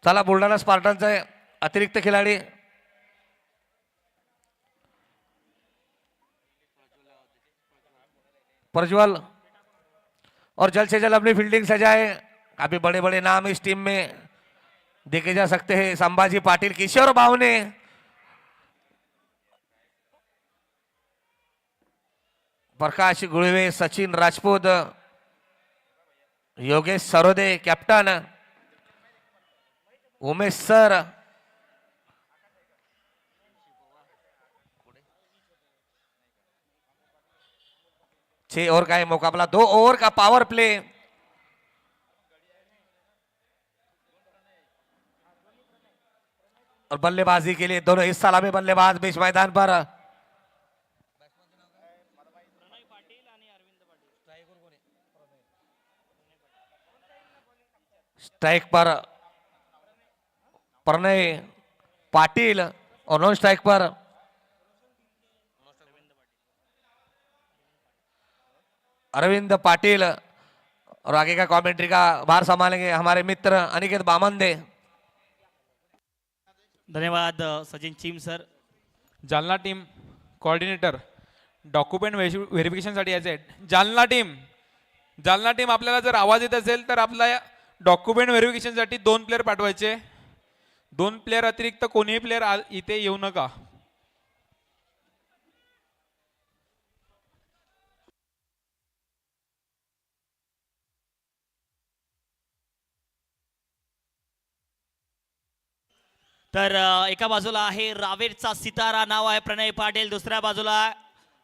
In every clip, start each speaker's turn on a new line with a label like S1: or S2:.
S1: चला बुलढाणा स्पार्टनचा अतिरिक्त खिलाडी प्रज्वल और जल्द से जल्द अपनी फील्डिंग सजाए। काफी बड़े बड़े नाम इस टीम में देखे जा सकते हैं। Sambhaji Patil, Kishor Bawane, Prakash Gulve, Sachin Rajput, Yogesh Sarode captain, Umesh sir, 6 over का है मुकाबला, 2 ओवर का पावर प्ले। और बल्लेबाजी के लिए दोनों इस सलामी बल्लेबाज बीच मैदान पर। स्ट्राइक पर प्रणय पाटिल और नॉन स्ट्राइक पर अरविंद पाटिल। और आगे का कमेंट्री का भार संभालेंगे हमारे मित्र अनिकेत बामंदे।
S2: धन्यवाद Sachin Cheem sir.
S3: Jalna team coordinator document व्हेरिफिकेशनसाठी यायचे आहेत। जालना टीम आपल्याला जर आवाज येत असेल तर आपल्या डॉक्युमेंट व्हेरिफिकेशनसाठी 2 प्लेयर पाठवायचे। 2 प्लेयर अतिरिक्त कोणीही प्लेयर इथे येऊ नका।
S2: तर एका बाजूला आहे रावेरचा सितारा, नाव आहे प्रणय पाटील, दुसऱ्या बाजूला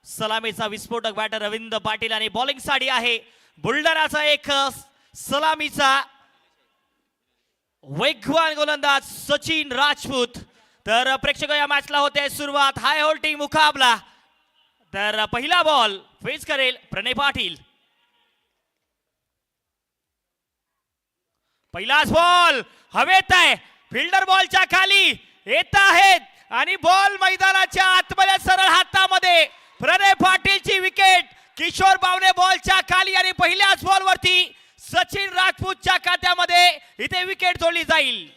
S2: सलामीचा विस्फोटक बॅटर रवींद्र पाटील आणि बॉलिंग साठी आहे बुलढाणाचा एक सलामीचा वेगवान गोलंदाज सचिन राजपूत। तर प्रेक्षक या मॅचला होते सुरुवात, हाय होल्डिंग मुकाबला। तर पहिला बॉल फेस करेल प्रणय पाटील। पहिलाच बॉल हवेत आहे, फिल्डर बॉलच्या खाली येत आहेत आणि बॉल मैदानाच्या आतमध्ये सरळ हातामध्ये। प्रणय पाटीलची विकेट, किशोर बावने बॉलच्या खाली आणि पहिल्याच बॉलवरती सचिन राजपूतच्या खात्यामध्ये इथे विकेट जोडली जाईल।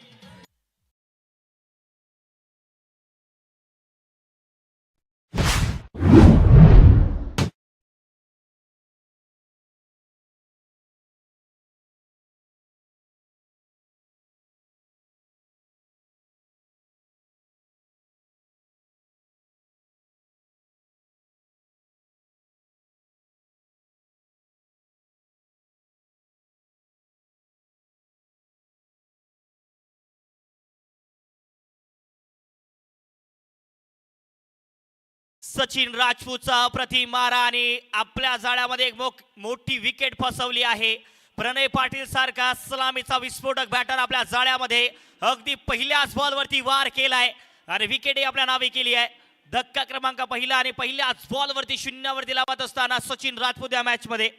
S2: सचिन राजपूतचा अप्रतिम मारा आणि आपल्या जाळ्यामध्ये एक मोठी विकेट फसवली आहे। प्रणय पाटील सारखा सलामीचा विस्फोटक बॅटर आपल्या जाळ्यामध्ये अगदी पहिल्याच बॉलवरती वार केलाय आणि विकेटही आपल्या नावे केली आहे। धक्का क्रमांक पहिला आणि पहिल्याच बॉलवरती शून्यावरती लावत असताना सचिन राजपूत या मॅच मध्ये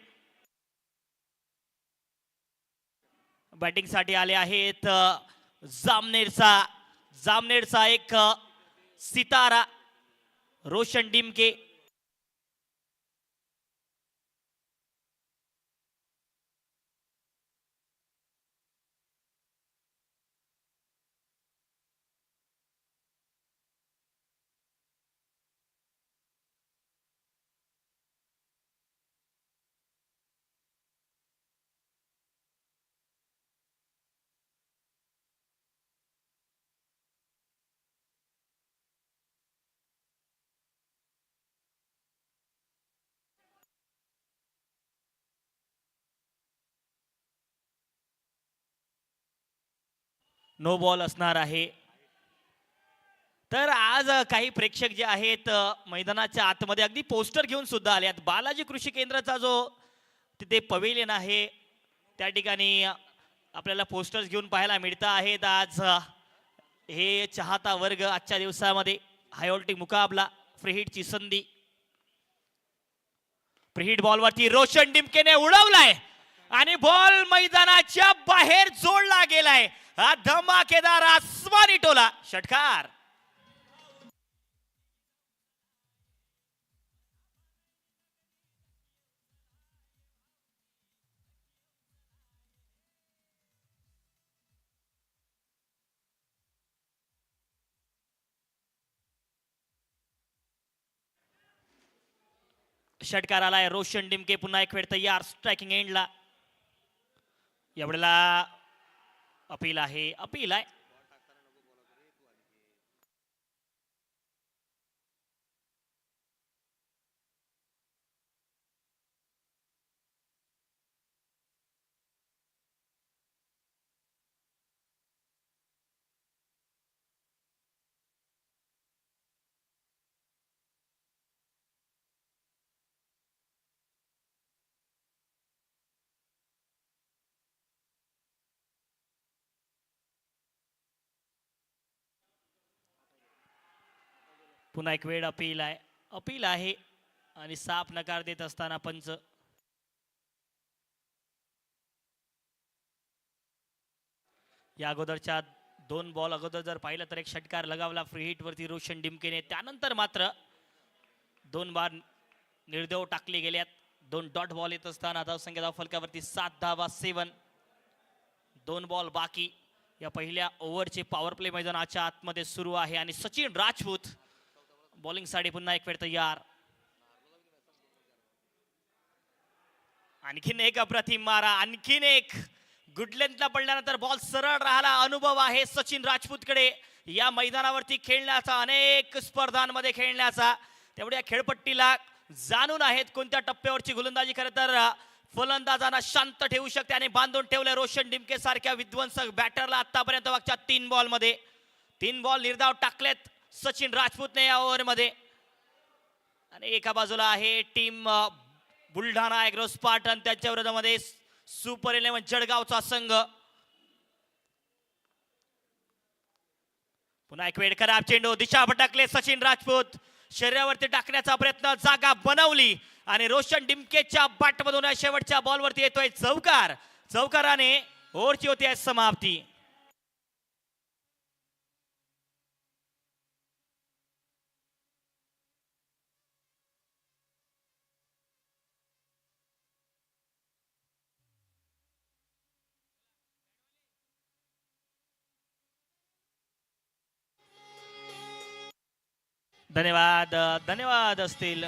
S2: बॅटिंग साठी आले आहेत जामनेरचा एक सितारा रोशन डिमके। नो बॉल असणार आहे। तर आज काही प्रेक्षक जे आहेत मैदानाच्या आतमध्ये अगदी पोस्टर घेऊन सुद्धा आले आहेत। बालाजी कृषी केंद्राचा जो तिथे पवेलियन आहे त्या ठिकाणी आपल्याला पोस्टर्स घेऊन पाहायला मिळत आहेत। आज हे चाहता वर्ग आजच्या दिवसामध्ये हाय व्होल्टेज मुकाबला, फ्री हिटची संधी। फ्री हिट बॉलवरती रोशन डिमकेने उडवलाय आणि बॉल मैदानाच्या बाहेर जोडला गेलाय। हा धमाकेदार आसमानी टोला षटकार। षटकार आलाय. रोशन डिमके पुन्हा एक वेळ तयार स्ट्रायकिंग एंडला. एवढ्याला अपील आहे, अपील आहे. पुन्हा एक वेळ अपील आहे, अपील आहे आणि साफ नकार देत असताना पंच. या अगोदरच्या 2 बॉल अगोदर जर पाहिलं तर एक षटकार लगावला फ्री हिट वरती रोशन डिमकेने. त्यानंतर मात्र 2 बार निर्देव टाकले गेल्यात. 2 डॉट बॉल येत असताना धावसंख्या धावफलकावरती 7 धावा 7. 2 बॉल बाकी. या पहिल्या ओव्हरचे पॉवर प्ले मैदानाच्या आतमध्ये सुरू आहे आणि सचिन राजपूत बॉलिंग साठी पुन्हा एक वेळ तयार. आणखीन एक अप्रतिम मारा, आणखीन एक गुड लेंथला पडल्यानंतर बॉल सरळ राहिला. अनुभव आहे सचिन राजपूतकडे या मैदानावरती खेळण्याचा, अनेक स्पर्धांमध्ये खेळण्याचा. तेवढ्या खेळपट्टीला जाणून आहेत कोणत्या टप्प्यावरची गोलंदाजी खरं तर फलंदाजांना शांत ठेवू शकते आणि बांधून ठेवले. रोशन डिमके सारख्या विध्वंसक बॅटरला आतापर्यंत मागच्या 3 बॉल मध्ये 3 बॉल निर्धाव टाकलेत सचिन राजपूतने या ओव्हर मध्ये. आणि एका बाजूला आहे टीम बुलढाणा ॲग्रो स्पार्टन, त्यांच्या विरोधामध्ये सुपर 11 जळगावचा संघ. पुन्हा एक वेळ खराब चेंडू, दिशा भटकले सचिन राजपूत. शरीरावरती टाकण्याचा प्रयत्न, जागा बनवली आणि रोशन डिमकेच्या बॅटमधून शेवटच्या बॉलवरती येतोय चौकार. चौकाराने ओव्हरची होती आहे समाप्ती. धन्यवाद, धन्यवाद असतील.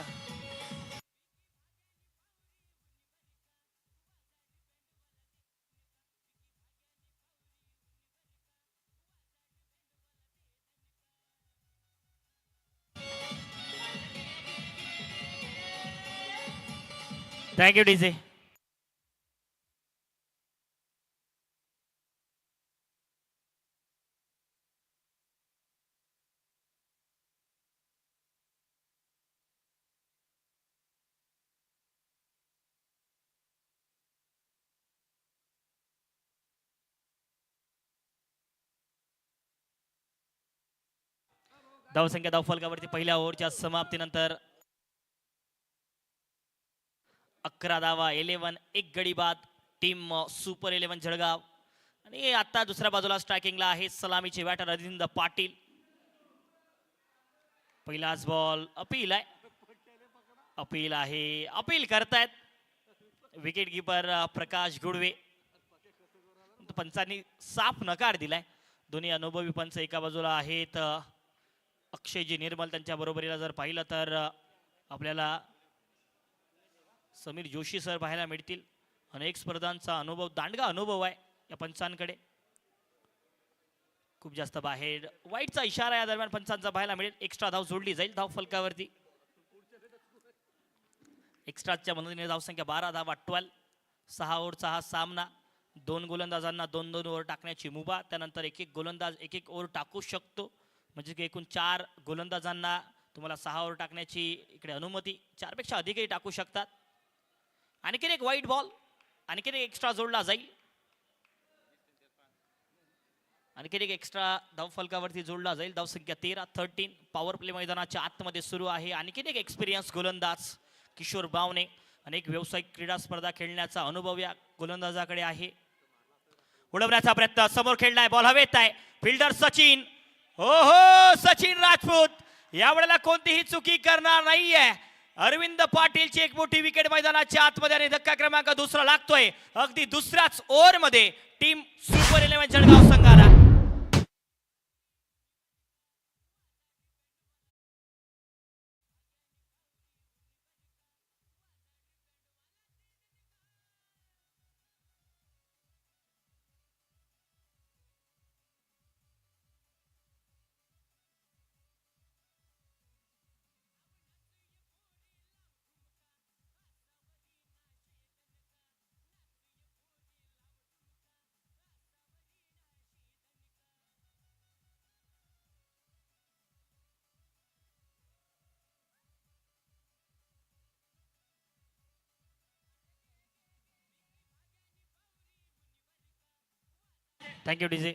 S2: Thank you DJ. धावसंख्या धावफलकावरती पहिल्या ओव्हरच्या समाप्तीनंतर 11 धावा 11, एक गडी बाद टीम सुपर 11 जळगाव. आणि आता दुसऱ्या बाजूला स्ट्रायकिंगला आहे सलामीचे बॅटर अरविंद पाटील. पहिलाच बॉल अपील आहे, अपील आहे, अपील करतायत विकेट कीपर प्रकाश गुडवे. पंचांनी साफ नकार दिलाय. दोन्ही अनुभवी पंच एका बाजूला आहेत अक्षयजी निर्मल, त्यांच्या बरोबरीला जर पाहिलं तर आपल्याला समीर जोशी सर पाहायला मिळतील. अनेक स्पर्धांचा अनुभव, दांडगा अनुभव आहे या पंचांकडे. खूप जास्त बाहेर वाईटचा इशारा या दरम्यान पंचांचा पाहायला मिळेल. एक्स्ट्रा धाव जोडली जाईल धाव फलकावरती. एक्स्ट्राच्या मदतीने धावसंख्या 12 धावा 12. 6 ओव्हरचा हा सामना. 2 गोलंदाजांना 2-2 ओव्हर टाकण्याची मुभा. त्यानंतर एक एक गोलंदाज एक एक ओव्हर टाकू शकतो. म्हणजे की एकूण 4 गोलंदाजांना तुम्हाला 6 ओव्हर टाकण्याची इकडे अनुमती. 4 पेक्षा अधिकही टाकू शकतात. आणखीन एक वाईट बॉल, आणखीन एक एक्स्ट्रा जोडला जाईल. आणखीन एक एक्स्ट्रा धाव फलकावरती जोडला जाईल. धावसंख्या 13-13. पॉवर प्ले मैदानाच्या आतमध्ये सुरू आहे. आणखीन एक एक्सपिरियन्स गोलंदाज किशोर बावणे. अनेक व्यावसायिक क्रीडा स्पर्धा खेळण्याचा अनुभव या गोलंदाजाकडे आहे. उडवण्याचा प्रयत्न, समोर खेळलाय, बॉल हवेत आहे. फिल्डर सचिन, हो हो सचिन राजपूत यावेळेला कोणतीही चुकी करणार नाहीये. अरविंद पाटीलची एक मोठी विकेट मैदानाच्या आतमध्ये आणि धक्का क्रमांक 2 लागतोय. अगदी दुसऱ्याच ओव्हर मध्ये टीम सुपर 11 जळगाव संघाला. Thank you DJ.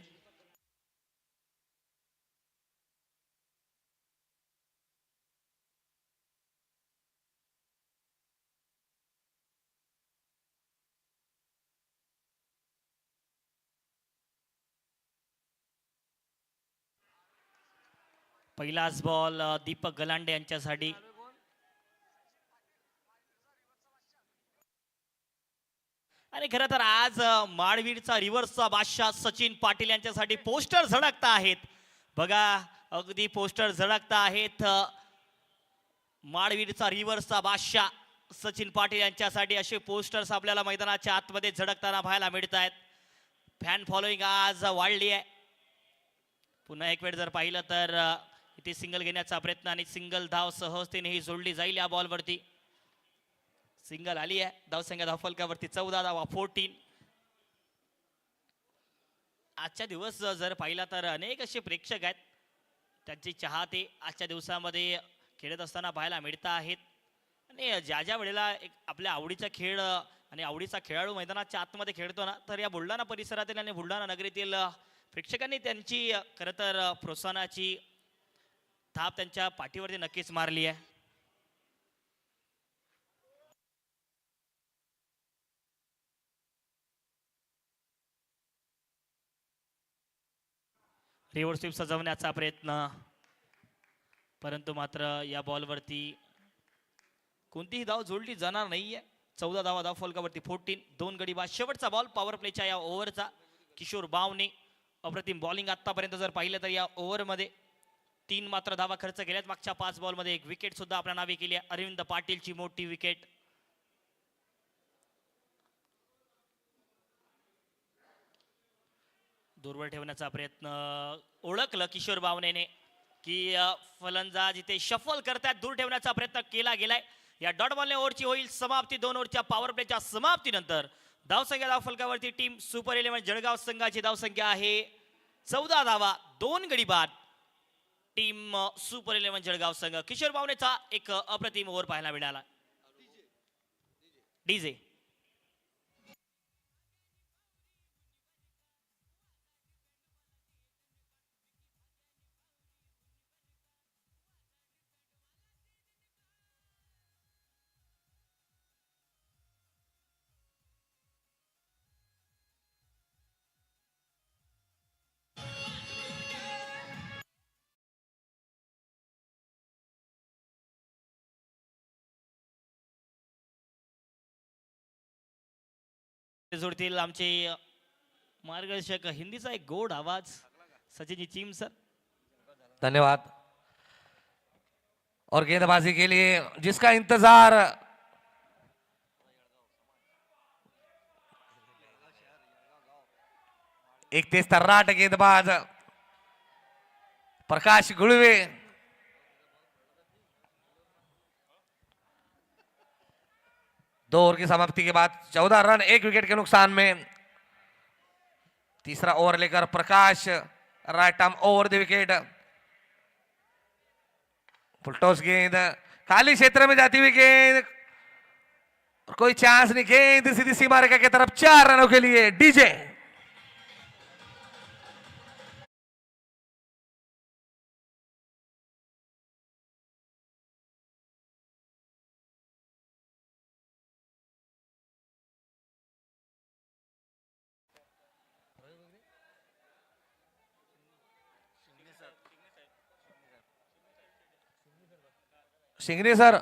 S2: पहिलाच बॉल दीपक गलांडे यांच्यासाठी. आणि खरं तर आज माळवीरचा रिव्हर्सचा बादशाह सचिन पाटील यांच्यासाठी पोस्टर झळकता आहेत. बघा अगदी पोस्टर झळकता आहेत. माळवीरचा रिव्हर्सचा बादशाह सचिन पाटील यांच्यासाठी असे पोस्टर्स आपल्याला मैदानाच्या आतमध्ये झळकताना पाहायला मिळत आहेत. फॅन फॉलोईंग आज वाढली आहे. पुन्हा एक वेळ जर पाहिलं तर इथे सिंगल घेण्याचा प्रयत्न आणि सिंगल धाव सहजतेने ही जोडली जाईल या बॉलवरती. सिंगल आली आहे. धावसंख्या धावफलकावरती 14 धावा 14. आजच्या दिवस जर पाहिला तर अनेक असे प्रेक्षक आहेत, त्यांचे चाहते आजच्या दिवसामध्ये खेळत असताना पाहायला मिळत आहेत. आणि ज्या ज्या वेळेला एक आपल्या आवडीचा खेळ आणि आवडीचा खेळाडू मैदानाच्या आतमध्ये खेळतो ना, तर या बुलढाणा परिसरातील आणि बुलढाणा नगरीतील प्रेक्षकांनी त्यांची खरं तर प्रोत्साहनाची थाप त्यांच्या पाठीवरती नक्कीच मारली आहे. रिव्हर्स स्वीप सजवण्याचा प्रयत्न, परंतु मात्र या बॉलवरती कोणतीही धाव जोडली जाणार नाहीये. 14 धावा धाव फलकावरती 14. 2 गडी बाद. शेवटचा बॉल पॉवर प्लेच्या या ओव्हरचा. किशोर बावने अप्रतिम बॉलिंग आतापर्यंत जर पाहिलं तर या ओव्हरमध्ये 3 मात्र धावा खर्च केल्यात. मागच्या 5 बॉलमध्ये 1 विकेट सुद्धा आपल्या नावे केली आहे. अरविंद पाटीलची मोठी विकेट. दूरवर ठेवण्याचा प्रयत्न, ओळखलं किशोर बावनेने की फलंदाज इथे शफल करतात. दूर ठेवण्याचा प्रयत्न केला गेलाय. या डॉट बॉलने ओव्हरची होईल समाप्ती. 2 ओव्हरच्या पॉवर प्लेच्या समाप्तीनंतर धावसंख्या धावफलकावरती टीम सुपर 11 जळगाव संघाची धावसंख्या आहे 14 धावा 2 गडी बाद. टीम सुपर 11 जळगाव संघ. किशोर बावनेचा एक अप्रतिम ओव्हर पाहायला मिळाला. डीजे जोडतील आमचे मार्गदर्शक. हिंदीचा एक गोड आवाज सचिन चीम सर.
S1: धन्यवाद. और गेंदबाजी के लिए जिसका इंतजार एक तेज तर्राट गेंदबाज प्रकाश गुळवे. दो ओवर की समाप्ति के बाद 14 रन 1 विकेट के नुकसान में तीसरा ओवर लेकर Prakash right arm over the wicket. Full toss गेंद खाली क्षेत्र में जाती हुई गेंद, कोई चांस नहीं. गेंद सीधी सीमा रेखा की तरफ 4 रनों के लिए. DJ Shingane sir,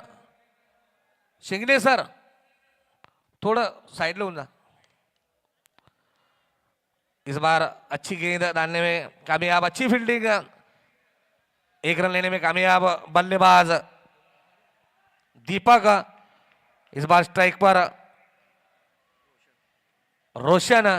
S1: Shingane sir थोड़ा साइड लो ना. इस बार अच्छी गेंद डालने में कामयाब, अच्छी फील्डिंग, 1 रन लेने में कामयाब बल्लेबाज दीपक. इस बार स्ट्राइक पर रोशन.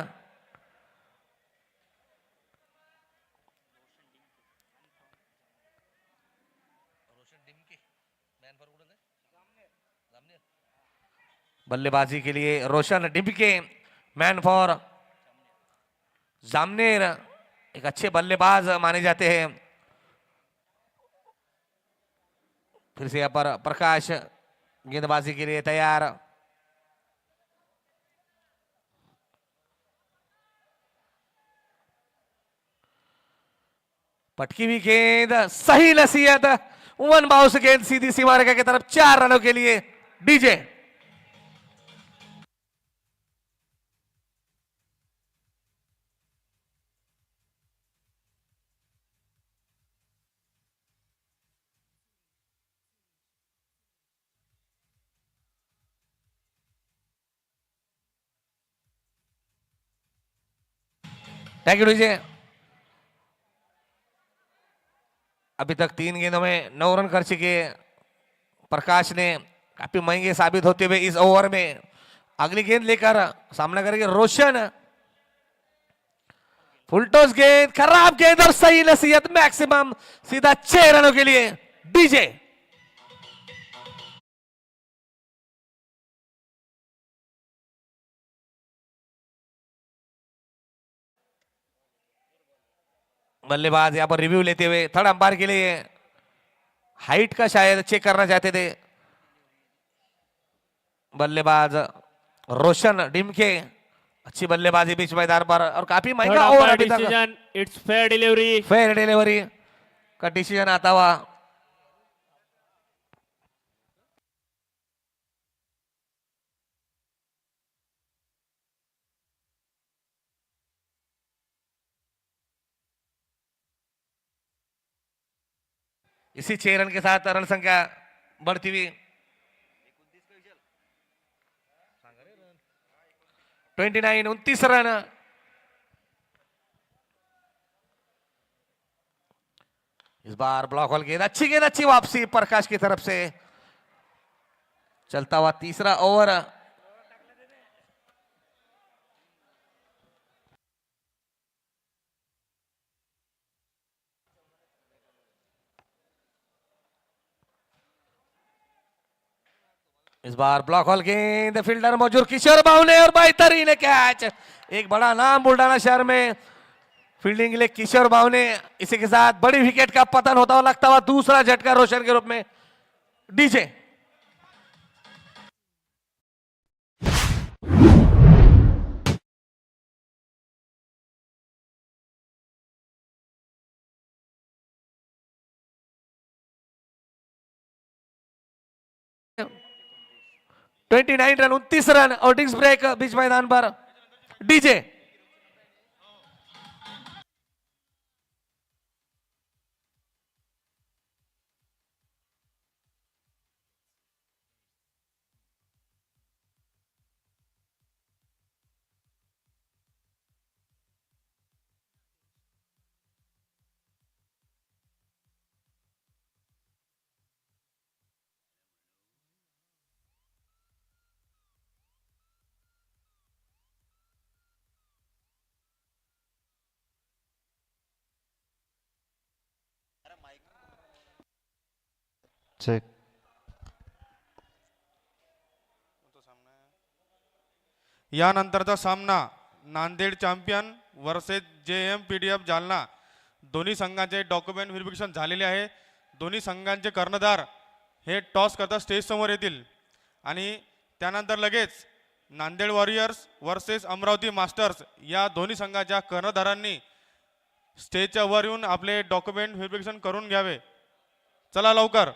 S1: बल्लेबाजी के लिए रोशन डिम्के, मैन फॉर जामनेर. एक अच्छे बल्लेबाज माने जाते हैं. फिर से यहाँ पर प्रकाश गेंदबाजी के लिए तैयार. पटकी हुई गेंद, सही नसीहत, वन बाउंस गेंद सीधी सीमा रेखा की तरफ, 4 रनों के लिए डीजे। Thank you DJ. अभी तक 3 गेंदों में 9 रन कर चुके प्रकाश ने, काफी महंगे साबित होते हुए इस ओवर में। अगली गेंद लेकर सामना करेंगे रोशन। फुलटॉस गेंद, खराब गेंद और सही नसीहत, मैक्सिमम, सीधा 6 रनों के लिए डीजे। बल्लेबाज यहां पर रिव्यू लेते हुए थर्ड अंपायर के लिए हाइट का शायद चेक करना चाहते थे बल्लेबाज रोशन डिमके। अच्छी बल्लेबाजी बीच मैदान पर और काफी महंगा ओवर अभी तक।
S4: Decision, it's fair delivery.
S1: Fair delivery का डिसीजन आता हुआ। इसी 6 रन के साथ रन संख्या बढ़ती हुई 29 रन। इस बार ब्लॉक होल गेंद, अच्छी गेंद, अच्छी वापसी प्रकाश की तरफ से। चलता हुआ तीसरा ओवर। इस बार ब्लॉक होल गेंद, फील्डर मौजूद किशोर बावने और बेहतरीन कैच। एक बड़ा नाम बुल्डाना शहर में फील्डिंग के लिए किशोर बावने। इसी के साथ बड़ी विकेट का पतन होता हुआ लगता हुआ दूसरा झटका रोशन के रूप में डीजे। ट्वेंटी 29 रन और डिस्क ब्रेक बीच मैदान पर डीजे।
S5: चेक।
S6: यानंतरचा सामना Nanded champion versus JM PDF Jalna. दोन्ही संघांचे डॉक्युमेंट व्हेरिफिकेशन झालेले आहे। दोन्ही संघांचे कर्णधार हे टॉस करता स्टेज समोर येतील आणि त्यानंतर लगेच Nanded warriors versus Amravati masters या दोन्ही संघाच्या कर्णधारांनी स्टेजच्या वर येऊन आपले डॉक्युमेंट व्हेरिफिकेशन करून घ्यावे। चला लवकर।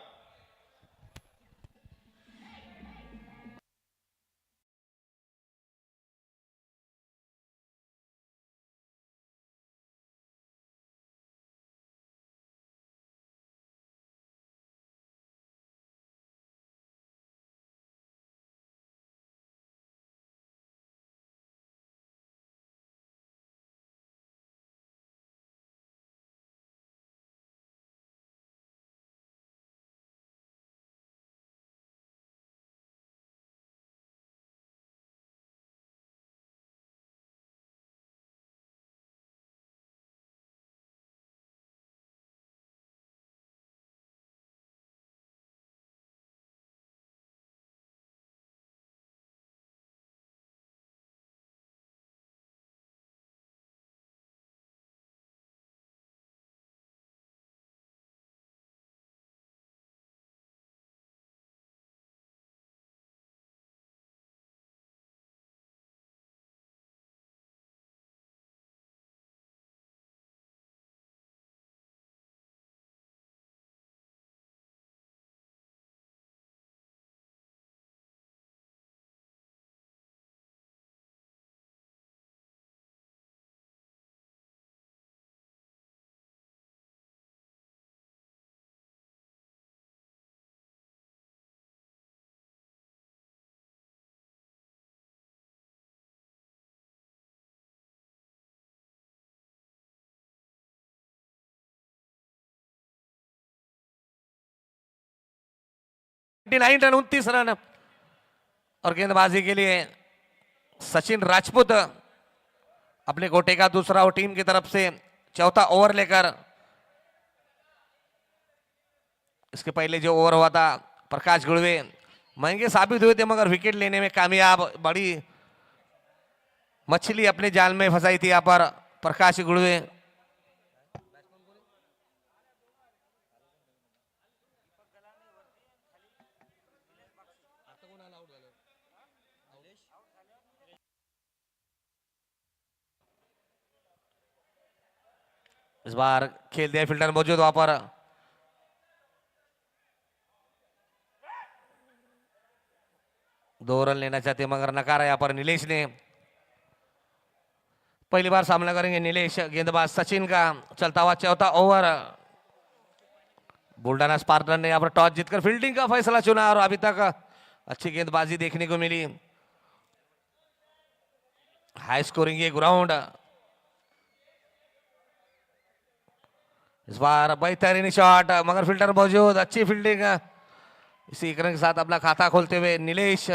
S1: 29 रन 29 रन और गेंदबाजी के लिए सचिन राजपूत अपने गोटे का दूसरा और टीम की तरफ से चौथा ओवर लेकर इसके पहले जो ओवर हुआ था प्रकाश गुड़वे महंगे साबित हुए थे मगर विकेट लेने में कामयाब बड़ी मछली अपने जाल में फंसाई थी यहाँ पर प्रकाश गुड़वे। इस बार खेल दिया फील्डर मौजूद वहां पर दो रन लेना चाहते मगर नकारा यहाँ पर नीलेश ने। पहली बार सामना करेंगे नीलेश गेंदबाज सचिन का चलता हुआ चौथा ओवर। बुल्डाना स्पार्टन ने यहाँ पर टॉस जीतकर फील्डिंग का फैसला चुना और अभी तक अच्छी गेंदबाजी देखने को मिली। हाई स्कोरिंग ये ग्राउंड। इस बार बेहतरीन शॉट मगर फील्डर मौजूद अच्छी फील्डिंग। इसी रन के साथ अपना खाता खोलते हुए नीलेश।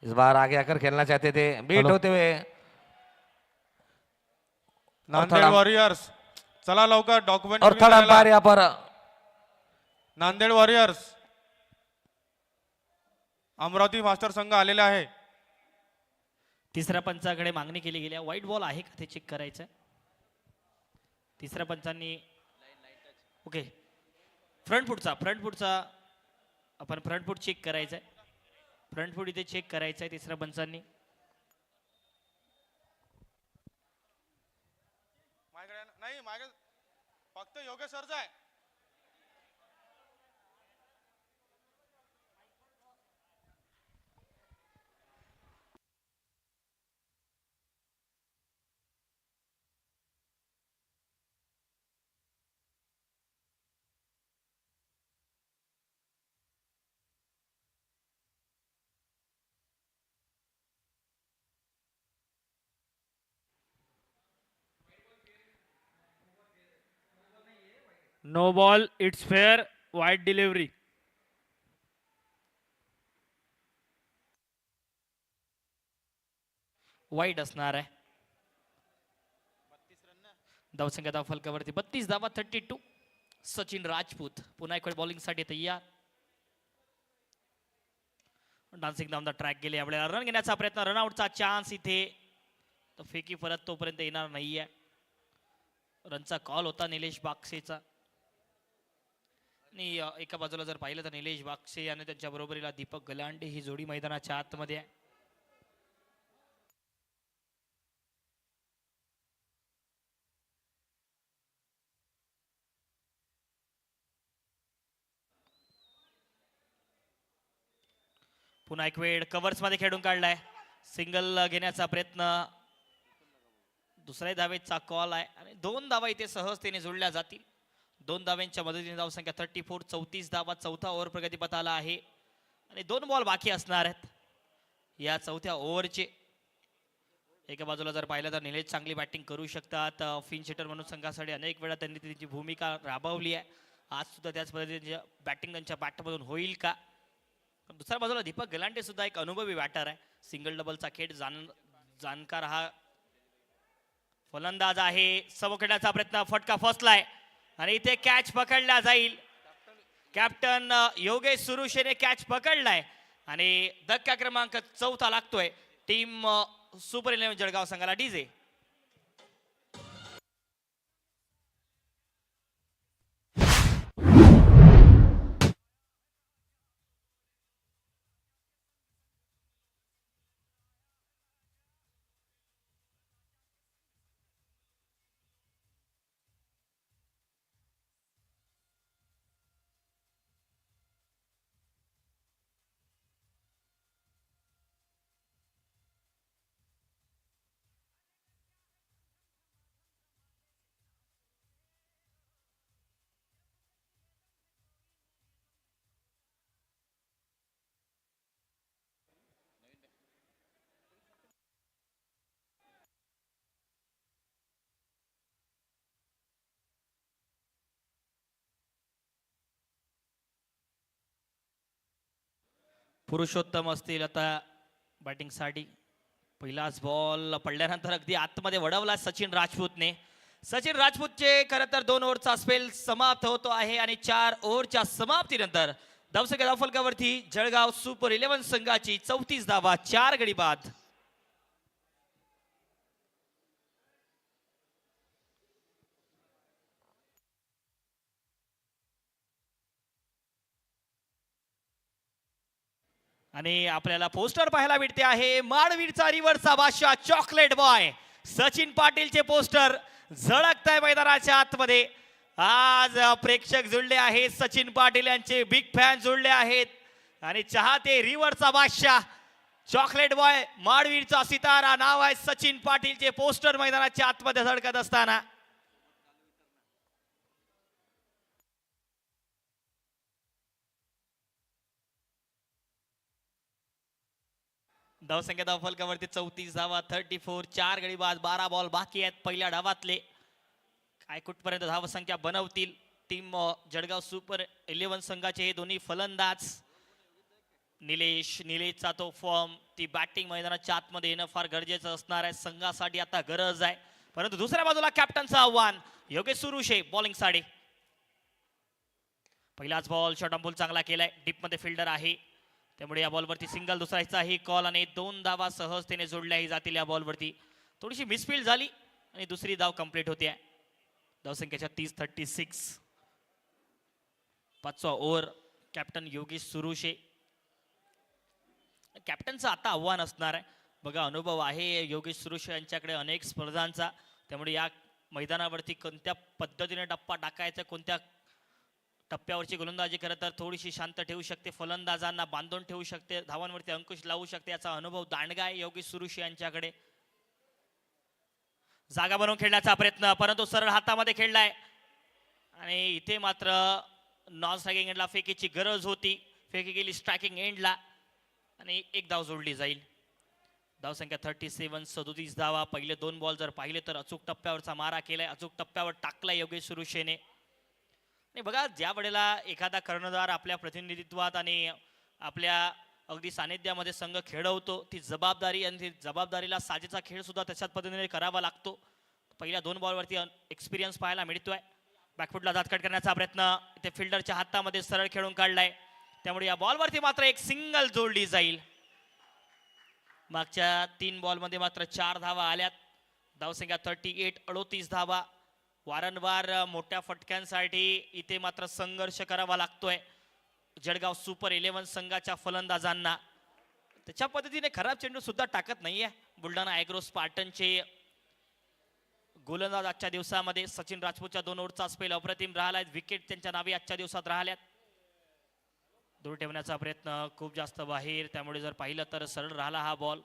S1: इस बार आगे आकर खेलना चाहते थे बीट होते हुए
S6: नांदेड वॉरियर्स चला लवकर डॉक्युमेंट
S1: और थर्ड अंपायर यहाँ पर
S6: नांदेड वॉरियर्स अमरावती मास्टर संघ आलेला आहे।
S2: तिसऱ्या पंचाकडे मागणी केली गेली व्हाईट बॉल आहे का ते चेक करायचं तिसऱ्या पंचांनी ओके फ्रंट फुटचा आपण फ्रंट फुट चेक करायचा आहे फ्रंट फुट इथे चेक करायचं आहे तिसऱ्या पंचांनी
S6: नाही मागे फक्त योगेश सरचा आहे।
S4: No ball it's fair wide delivery.
S2: वाईट असणार आहे धावसंख्या धाव फलकावरती 32 धावा 32. सचिन राजपूत पुन्हा एक वेळ बॉलिंग साठी तयार. डान्सिंग डाऊन द ट्रॅक गेले यावेळेला रन घेण्याचा प्रयत्न रनआउटचा चान्स इथे तर फेकी परत तोपर्यंत येणार नाहीये. रनचा कॉल होता निलेश बागसेचा आणि एका बाजूला जर पाहिलं तर निलेश बागसे आणि त्यांच्या बरोबरीला दीपक गलांडे ही जोडी मैदानाच्या आतमध्ये आहे. पुन्हा एक वेळ कव्हर्स मध्ये खेळून काढलाय सिंगल घेण्याचा प्रयत्न दुसऱ्या धावेचा कॉल आहे आणि 2 धावा इथे सहजतेने जोडल्या जातील. 2 धाव्यांच्या मदतीने धावसंख्या 34 34 धावा चौथा ओव्हर प्रगतीपथाला आहे आणि 2 बॉल बाकी असणार आहेत या चौथ्या ओव्हरचे. एका बाजूला जर पाहिलं तर निलेश चांगली बॅटिंग करू शकतात. फिन शिटर म्हणून संघासाठी अनेक वेळा त्यांनी त्यांची भूमिका राबवली आहे. आज सुद्धा त्याच पद्धतीने बॅटिंग त्यांच्या बॅटमधून होईल का. दुसऱ्या बाजूला दीपक गलांडे सुद्धा एक अनुभवी बॅटर आहे. सिंगल डबलचा खेळ जाणकार हा फलंदाज आहे. समोरण्याचा प्रयत्न फटका फसलाय आणि इथे कॅच पकडला जाईल. कॅप्टन योगेश सुरुशेने कॅच पकडलाय आणि धक्का क्रमांक 4 लागतोय टीम सुपर 11 जळगाव संघाला. डीजे पुरुषोत्तम असतील आता बॅटिंगसाठी. पहिलाच बॉल पडल्यानंतर अगदी आतमध्ये वळवला सचिन राजपूतने. सचिन राजपूतचे खरं तर 2 ओव्हरचा स्पेल समाप्त होतो आहे आणि 4 ओव्हरच्या समाप्तीनंतर धावसंख्या धावफलकावरती जळगाव सुपर 11 संघाची 34 धावा, 4 गडी बाद. आणि आपल्याला पोस्टर पाहायला मिळते आहे माडवीरचा रिव्हरचा बादशाह चॉकलेट बॉय सचिन पाटीलचे पोस्टर झळकत आहे मैदानाच्या आतमध्ये. आज प्रेक्षक जुळले आहेत, सचिन पाटील यांचे बिग फॅन जुळले आहेत आणि चाहते रिव्हरचा बादशाह चॉकलेट बॉय माडवीरचा सितारा नाव आहे सचिन पाटीलचे पोस्टर मैदानाच्या आतमध्ये झळकत असताना धावसंख्या धावफलकावरती 34 धावा, 34, 4 गडी बाद, 12 बॉल बाकी आहेत पहिल्या डावातले. काय कुठपर्यंत धावसंख्या बनवतील टीम जळगाव सुपर 11 संघाचे हे दोन्ही फलंदाज. निलेशचा तो फॉर्म, ती बॅटिंग मैदानाच्या आतमध्ये येणं फार गरजेचं असणार आहे, संघासाठी आता गरज आहे. परंतु दुसऱ्या बाजूला कॅप्टनचं आव्हान योगेश सुरुशे बॉलिंग साठी. पहिलाच बॉल शॉर्ट ऑन बॉल चांगला केलाय, डीप मध्ये फिल्डर आहे त्यामुळे या बॉलवरती सिंगल दुसराही कॉल आणि 2 धावा सहजतेने जोडल्याही जातील. या बॉलवरती थोडीशी मिसफील्ड झाली आणि दुसरी धाव कंप्लीट होते. धावसंख्येच्या 36. 5वा ओव्हर कॅप्टन योगेश सुरुशे. कॅप्टनचं आता आव्हान असणार आहे. बघा अनुभव आहे योगेश सुरुशे यांच्याकडे अनेक स्पर्धांचा, त्यामुळे या मैदानावरती कोणत्या पद्धतीने टप्पा टाकायचा, कोणत्या टप्प्यावरची गोलंदाजी खरं तर थोडीशी शांत ठेवू शकते, फलंदाजांना बांधून ठेवू शकते, धावांवरती अंकुश लावू शकते, याचा अनुभव दांडगा आहे योगेश सुरुशे यांच्याकडे. जागा बनवून खेळण्याचा प्रयत्न, परंतु सरळ हातामध्ये खेळलाय आणि इथे मात्र नॉन स्ट्रायकिंग एंडला फेकीची गरज होती. फेकी गेली स्ट्रायकिंग एंडला आणि 1 धाव जोडली जाईल. धावसंख्या 37, 37 धावा. पहिले 2 बॉल जर पाहिले तर अचूक टप्प्यावरचा मारा केलाय, अचूक टप्प्यावर टाकलाय योगेश सुरुशेने. नाही बघा, ज्या वेळेला एखादा कर्णधार आपल्या प्रतिनिधित्वात आणि आपल्या अगदी सानिध्यामध्ये संघ खेळवतो, ती जबाबदारी आणि ती जबाबदारीला साजेचा खेळ सुद्धा त्याच्याच पद्धतीने करावा लागतो. पहिल्या 2 बॉलवरती एक्सपिरियन्स पाहायला मिळतोय. बॅकफुटला जातकट करण्याचा प्रयत्न ते फिल्डरच्या हातामध्ये सरळ खेळून काढलाय, त्यामुळे या बॉलवरती मात्र एक सिंगल जोडली जाईल. मागच्या 3 बॉलमध्ये मात्र 4 धावा आल्यात. धावसंख्या 38, 38 धावा. वारंवार मोठ्या फटक्यांसाठी इथे मात्र संघर्ष करावा लागतोय जळगाव सुपर 11 संघाच्या फलंदाजांना. त्याच्या पद्धतीने खराब चेंडू सुद्धा टाकत नाहीये बुलढाणा ॲग्रो स्पार्टनचे गोलंदाज. आजच्या दिवसामध्ये सचिन राजपूतच्या 2 ओव्हरचा स्पेल अप्रतिम राहिलाय, विकेट त्यांच्या नावे आजच्या दिवसात राहिल्यात. दूर ठेवण्याचा प्रयत्न खूप जास्त बाहेर, त्यामुळे जर पाहिलं तर सरळ राहिला हा बॉल.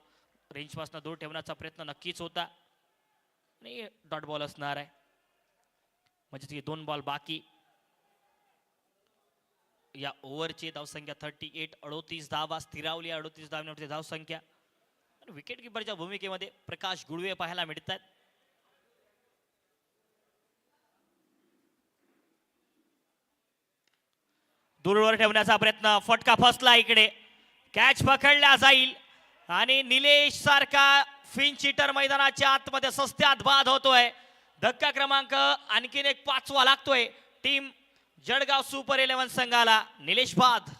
S2: रेंजपासून दूर ठेवण्याचा प्रयत्न नक्कीच होता आणि डॉट बॉल असणार आहे. म्हणजे 2 बॉल बाकी या ओव्हरची. धावसंख्या 38, 38 धावा स्थिरावली. 38 धावांवरती धावसंख्या. विकेट किपरच्या भूमिकेमध्ये प्रकाश गुळवे पाहायला मिळतात. दूरवर ठेवण्याचा प्रयत्न, फटका फसला इकडे, कॅच पकडला जाईल आणि निलेश सारखा फिन चीटर मैदानाच्या आतमध्ये सस्त्यात बाद होतोय. धक्का क्रमांक आणखीन एक 5वा लागतोय टीम जळगाव सुपर 11 संघाला. निलेश बाद.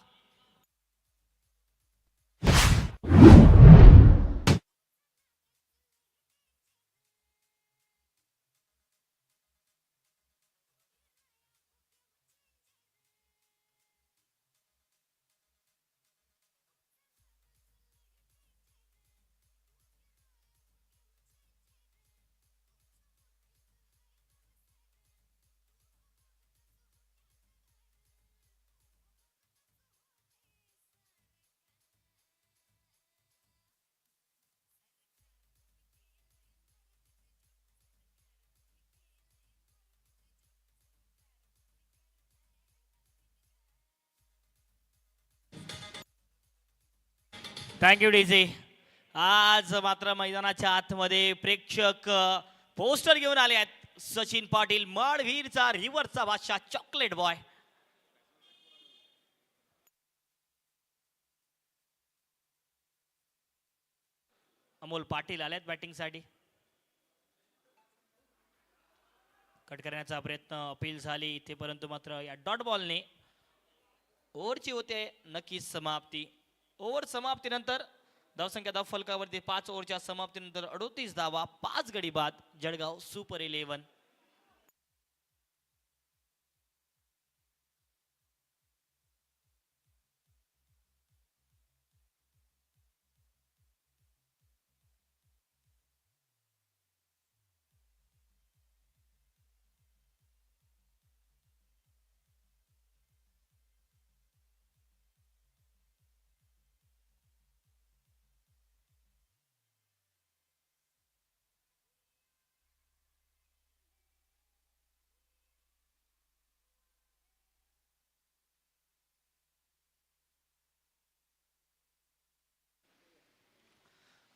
S2: Thank you DJ. आज मात्र मैदानाच्या आतमध्ये प्रेक्षक पोस्टर घेऊन आले आहेत. सचिन पाटील माडवीरचा रिव्हरचा बादशाह चॉकलेट बॉय. अमोल पाटील आलेत बॅटिंगसाठी. कट करण्याचा प्रयत्न अपील झाली इथे, परंतु मात्र या डॉट बॉलने ओव्हरची होते नक्कीच समाप्ती. ओव्हर समाप्तीनंतर धावसंख्या धाव फलकावरती 5 ओव्हरच्या समाप्तीनंतर 38 धावा, 5 गडी बाद. जळगाव सुपर 11.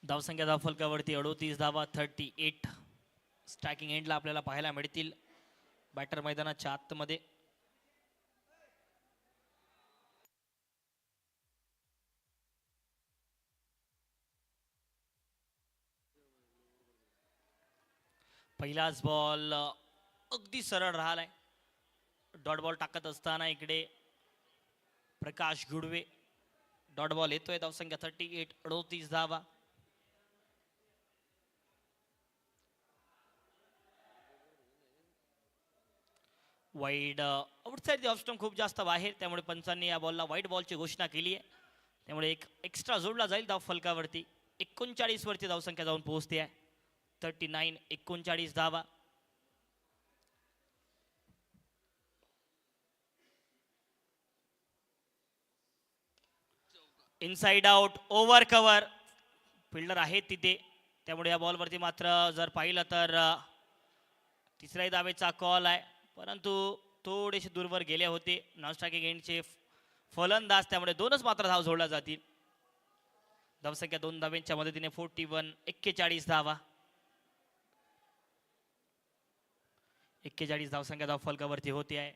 S2: धावसंख्या धाव फलकावरती 38 धावा, 38. स्ट्रायकिंग एंडला आपल्याला पाहायला मिळतील. बॅटर मैदानाच्या आतमध्ये. पहिलाच बॉल अगदी सरळ राहिलाय. डॉट बॉल टाकत असताना इकडे प्रकाश गुडवे. डॉट बॉल येतोय. धावसंख्या 38, 38 धावा. वाईड आउटसाइड ऑफ स्टंप खूप जास्त बाहेर, त्यामुळे पंचांनी या बॉलला वाईड बॉलची घोषणा केली आहे. त्यामुळे एक एक्स्ट्रा जोडला जाईल धाव फलकावरती. 39 वरती धावसंख्या जाऊन पोहोचते आहे. 39, 39 धावा. Inside out, over cover. Fielder आहेत तिथे, त्यामुळे या बॉलवरती मात्र जर पाहिलं तर तिसऱ्या धावेचा कॉल आहे, परंतु थोडेसे दूरवर गेले होते नॉन स्ट्रायकिंग एंडचे फलंदाज, त्यामुळे 2च मात्र धाव जोडल्या जातील. धावसंख्या 2 धावेंच्या मदतीने 41, 41 धावा. 41 धावसंख्या धाव फलकावरती होती आहे.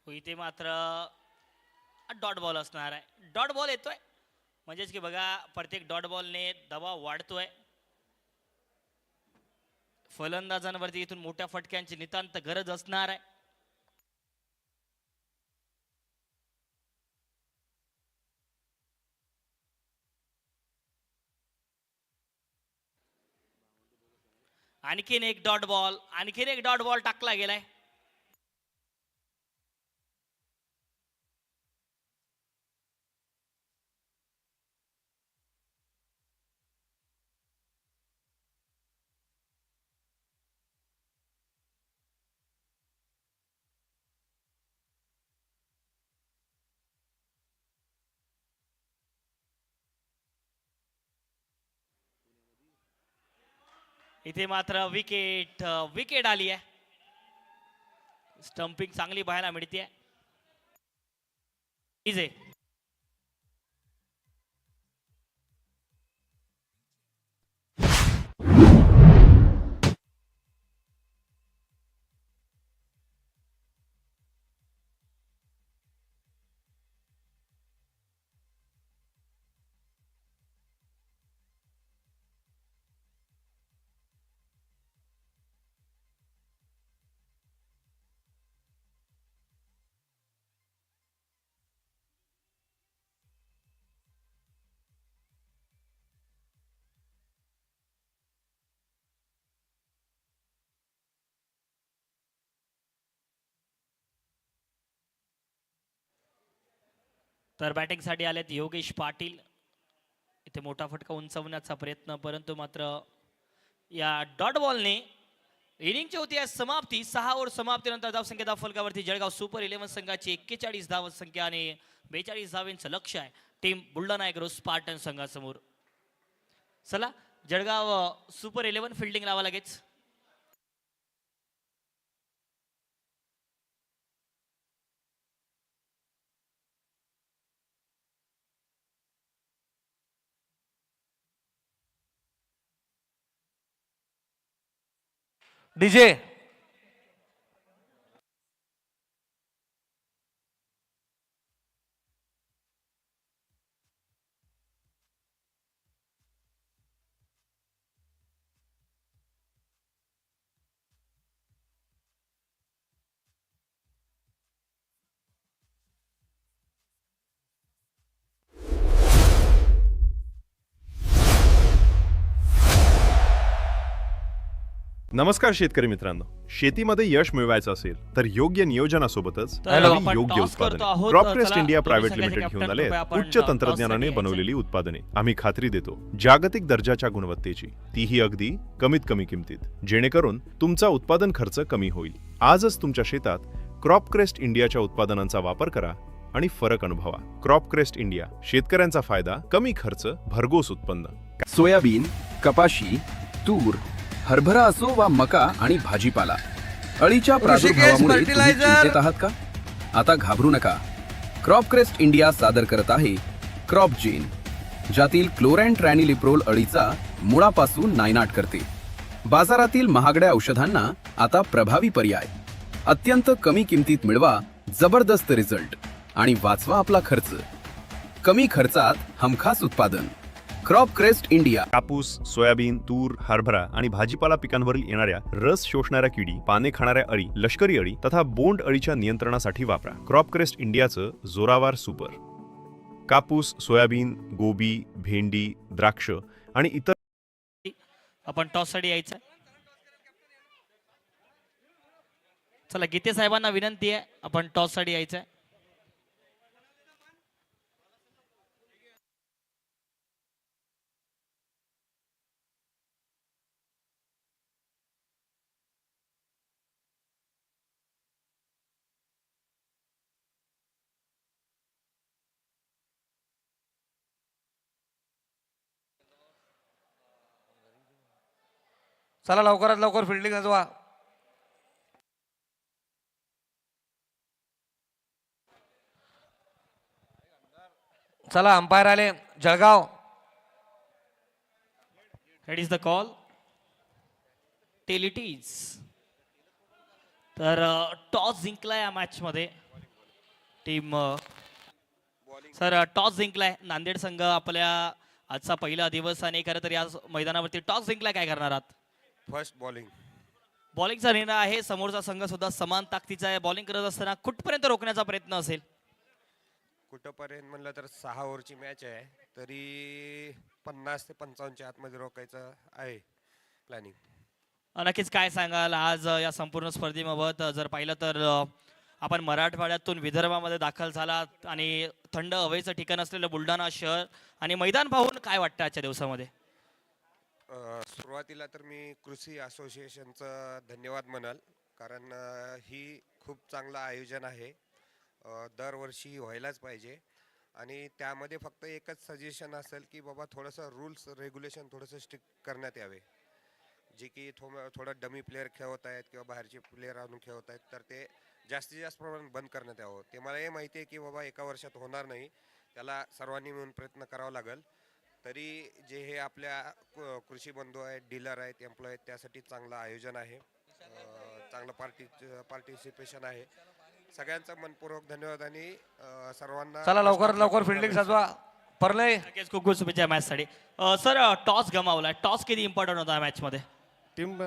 S2: इथे मात्र डॉट बॉल असणार आहे. डॉट बॉल येतोय म्हणजेच की बघा, प्रत्येक डॉट बॉलने दबाव वाढतोय. फलंदाजांवरती इथून मोठ्या फटक्यांची नितांत गरज असणार आहे. आणखीन एक डॉट बॉल टाकला गेलाय. इथे मात्र विकेट आली आहे. स्टंपिंग चांगली पाहायला मिळते. इजे तर बॅटिंगसाठी आलेत योगेश पाटील. इथे मोठा फटका उंचवण्याचा प्रयत्न, परंतु मात्र या डॉट बॉलने इनिंगची होती या समाप्ती. 6 ओव्हर समाप्तीनंतर धावसंख्या धाव फलकावरती जळगाव सुपर 11 संघाची 41 धावसंख्या आणि 42 धावेंचं लक्ष आहे टीम बुलढाणा एग्रो स्पार्टन संघासमोर. चला, जळगाव सुपर 11 फिल्डिंग लावा लगेच.
S1: डीजे
S5: नमस्कार शेतकरी मित्रांनो, शेतीमध्ये यश मिळवायचं असेल तर योग्य नियोजनासोबतच
S2: तर
S5: नवी
S2: आपण
S5: योग्य
S2: toss करतो आहोत.
S5: उत्पादने क्रॉपक्रेस्ट
S2: चला,
S5: इंडिया
S2: दोन्ही
S5: प्रायव्हेट
S2: संघाचे
S5: लिमिटेड
S2: captain
S5: घेऊन आले
S2: कृपया
S5: आहेत.
S2: आपण
S5: उच्च
S2: toss
S5: तंत्रज्ञानाने
S2: साठी
S5: बनवलेली उत्पादने आम्ही खात्री देतो जागतिक दर्जाच्या गुणवत्तेची, तीही अगदी कमीत कमी किमतीत, जेणेकरून तुमचा उत्पादन खर्च कमी होईल. आजच तुमच्या शेतात क्रॉपक्रेस्ट इंडियाच्या उत्पादनांचा वापर करा आणि फरक अनुभवा. क्रॉपक्रेस्ट इंडिया, शेतकऱ्यांचा फायदा, कमी खर्च, भरघोस उत्पन्न.
S7: सोयाबीन, कपाशी, तूर, हरभरा असो वा मका आणि भाजीपाला, अळीच्या प्रादुर्भावामुळे तुम्ही
S1: fertilizer.
S7: चिंतेत आहात का? आता घाबरू नका. क्रॉपक्रेस्ट इंडिया सादर करत आहे क्रॉपजेन, ज्यातील क्लोरॅन ट्रॅनिलिप्रोल अळीचा मुळापासून नायनाट करते. बाजारातील महागड्या औषधांना आता प्रभावी पर्याय. अत्यंत कमी किमतीत मिळवा जबरदस्त रिझल्ट आणि वाचवा आपला खर्च. कमी खर्चात हमखास उत्पादन. क्रॉपक्रेस्ट इंडिया.
S5: कापूस, सोयाबीन, तूर, हरभरा आणि भाजीपाला पिकांवरील येणाऱ्या रस शोषणाऱ्या किडी, पाने खाणाऱ्या अळी, लष्करी अळी तथा बोंड अळीच्या नियंत्रणासाठी वापरा क्रॉपक्रेस्ट इंडियाचं जोरावर सुपर. कापूस, सोयाबीन, गोबी, भेंडी, द्राक्ष आणि इतर
S2: आपण टॉस साठी यायचं. चला, गीते साहेबांना विनंती आहे, आपण टॉस साठी यायचं.
S1: चला लवकरात लवकर फिल्डिंग अजवा. चला अंपायर आले Jalgaon.
S2: Head is the call. Tail it is. तर टॉस जिंकलाय या मॅच मध्ये टीम. सर, टॉस जिंकलाय नांदेड संघ. आपल्या आजचा पहिला दिवस आणि खरं तर या मैदानावरती टॉस जिंकलाय, काय करणार आहात?
S8: First bowling.
S2: बॉलिंगचा निर्णय आहे. समोरचा संघ सुद्धा समान ताकदीचा आहे. बॉलिंग करत असताना कुठपर्यंत रोखण्याचा प्रयत्न असेल?
S8: कुठंपर्यंत म्हणलं तर 6 ओव्हरची मॅच आहे, तरी 50 ते 55च्या आतमध्ये रोखायचं आहे प्लॅनिंग.
S2: नक्कीच काय सांगाल आज या संपूर्ण स्पर्धेबाबत? जर पाहिलं तर आपण मराठवाड्यातून विदर्भामध्ये दाखल झालात आणि थंड हवेचं ठिकाण असलेलं बुलढाणा शहर आणि मैदान पाहून काय वाटतं आजच्या दिवसामध्ये?
S8: सुरुवातीला तर मी कृषी असोसिएशनचं धन्यवाद म्हणाल, कारण ही खूप चांगलं आयोजन आहे. दरवर्षी व्हायलाच पाहिजे आणि त्यामध्ये फक्त एकच सजेशन असेल की बाबा थोडंसं रूल्स रेग्युलेशन थोडंसं स्ट्रिक्ट करण्यात यावे. जे की थोडं डमी प्लेअर खेळवत आहेत किंवा बाहेरचे प्लेअर आणून खेळवत आहेत, तर ते जास्तीत जास्त प्रमाणात बंद करण्यात यावं. ते मला हे माहिती आहे की बाबा एका वर्षात होणार नाही, त्याला सर्वांनी मिळून प्रयत्न करावा लागेल. तरी जे हे आपल्या कृषी बंधू आहेत, डीलर आहेत, एम्प्लॉय आहेत, त्यासाठी चांगलं आयोजन आहे, चांगलं पार्टिसिपेशन आहे. सगळ्यांचा मनपूर्वक धन्यवाद आणि सर्वांना.
S1: चला लवकरात लवकर फिल्डिंग सजवा. परलय
S2: नक्कीच खूप खूप शुभेच्छा मॅचसाठी. सर, टॉस गमावला. टॉस किती इम्पॉर्टंट होता मॅचमध्ये?
S6: टीम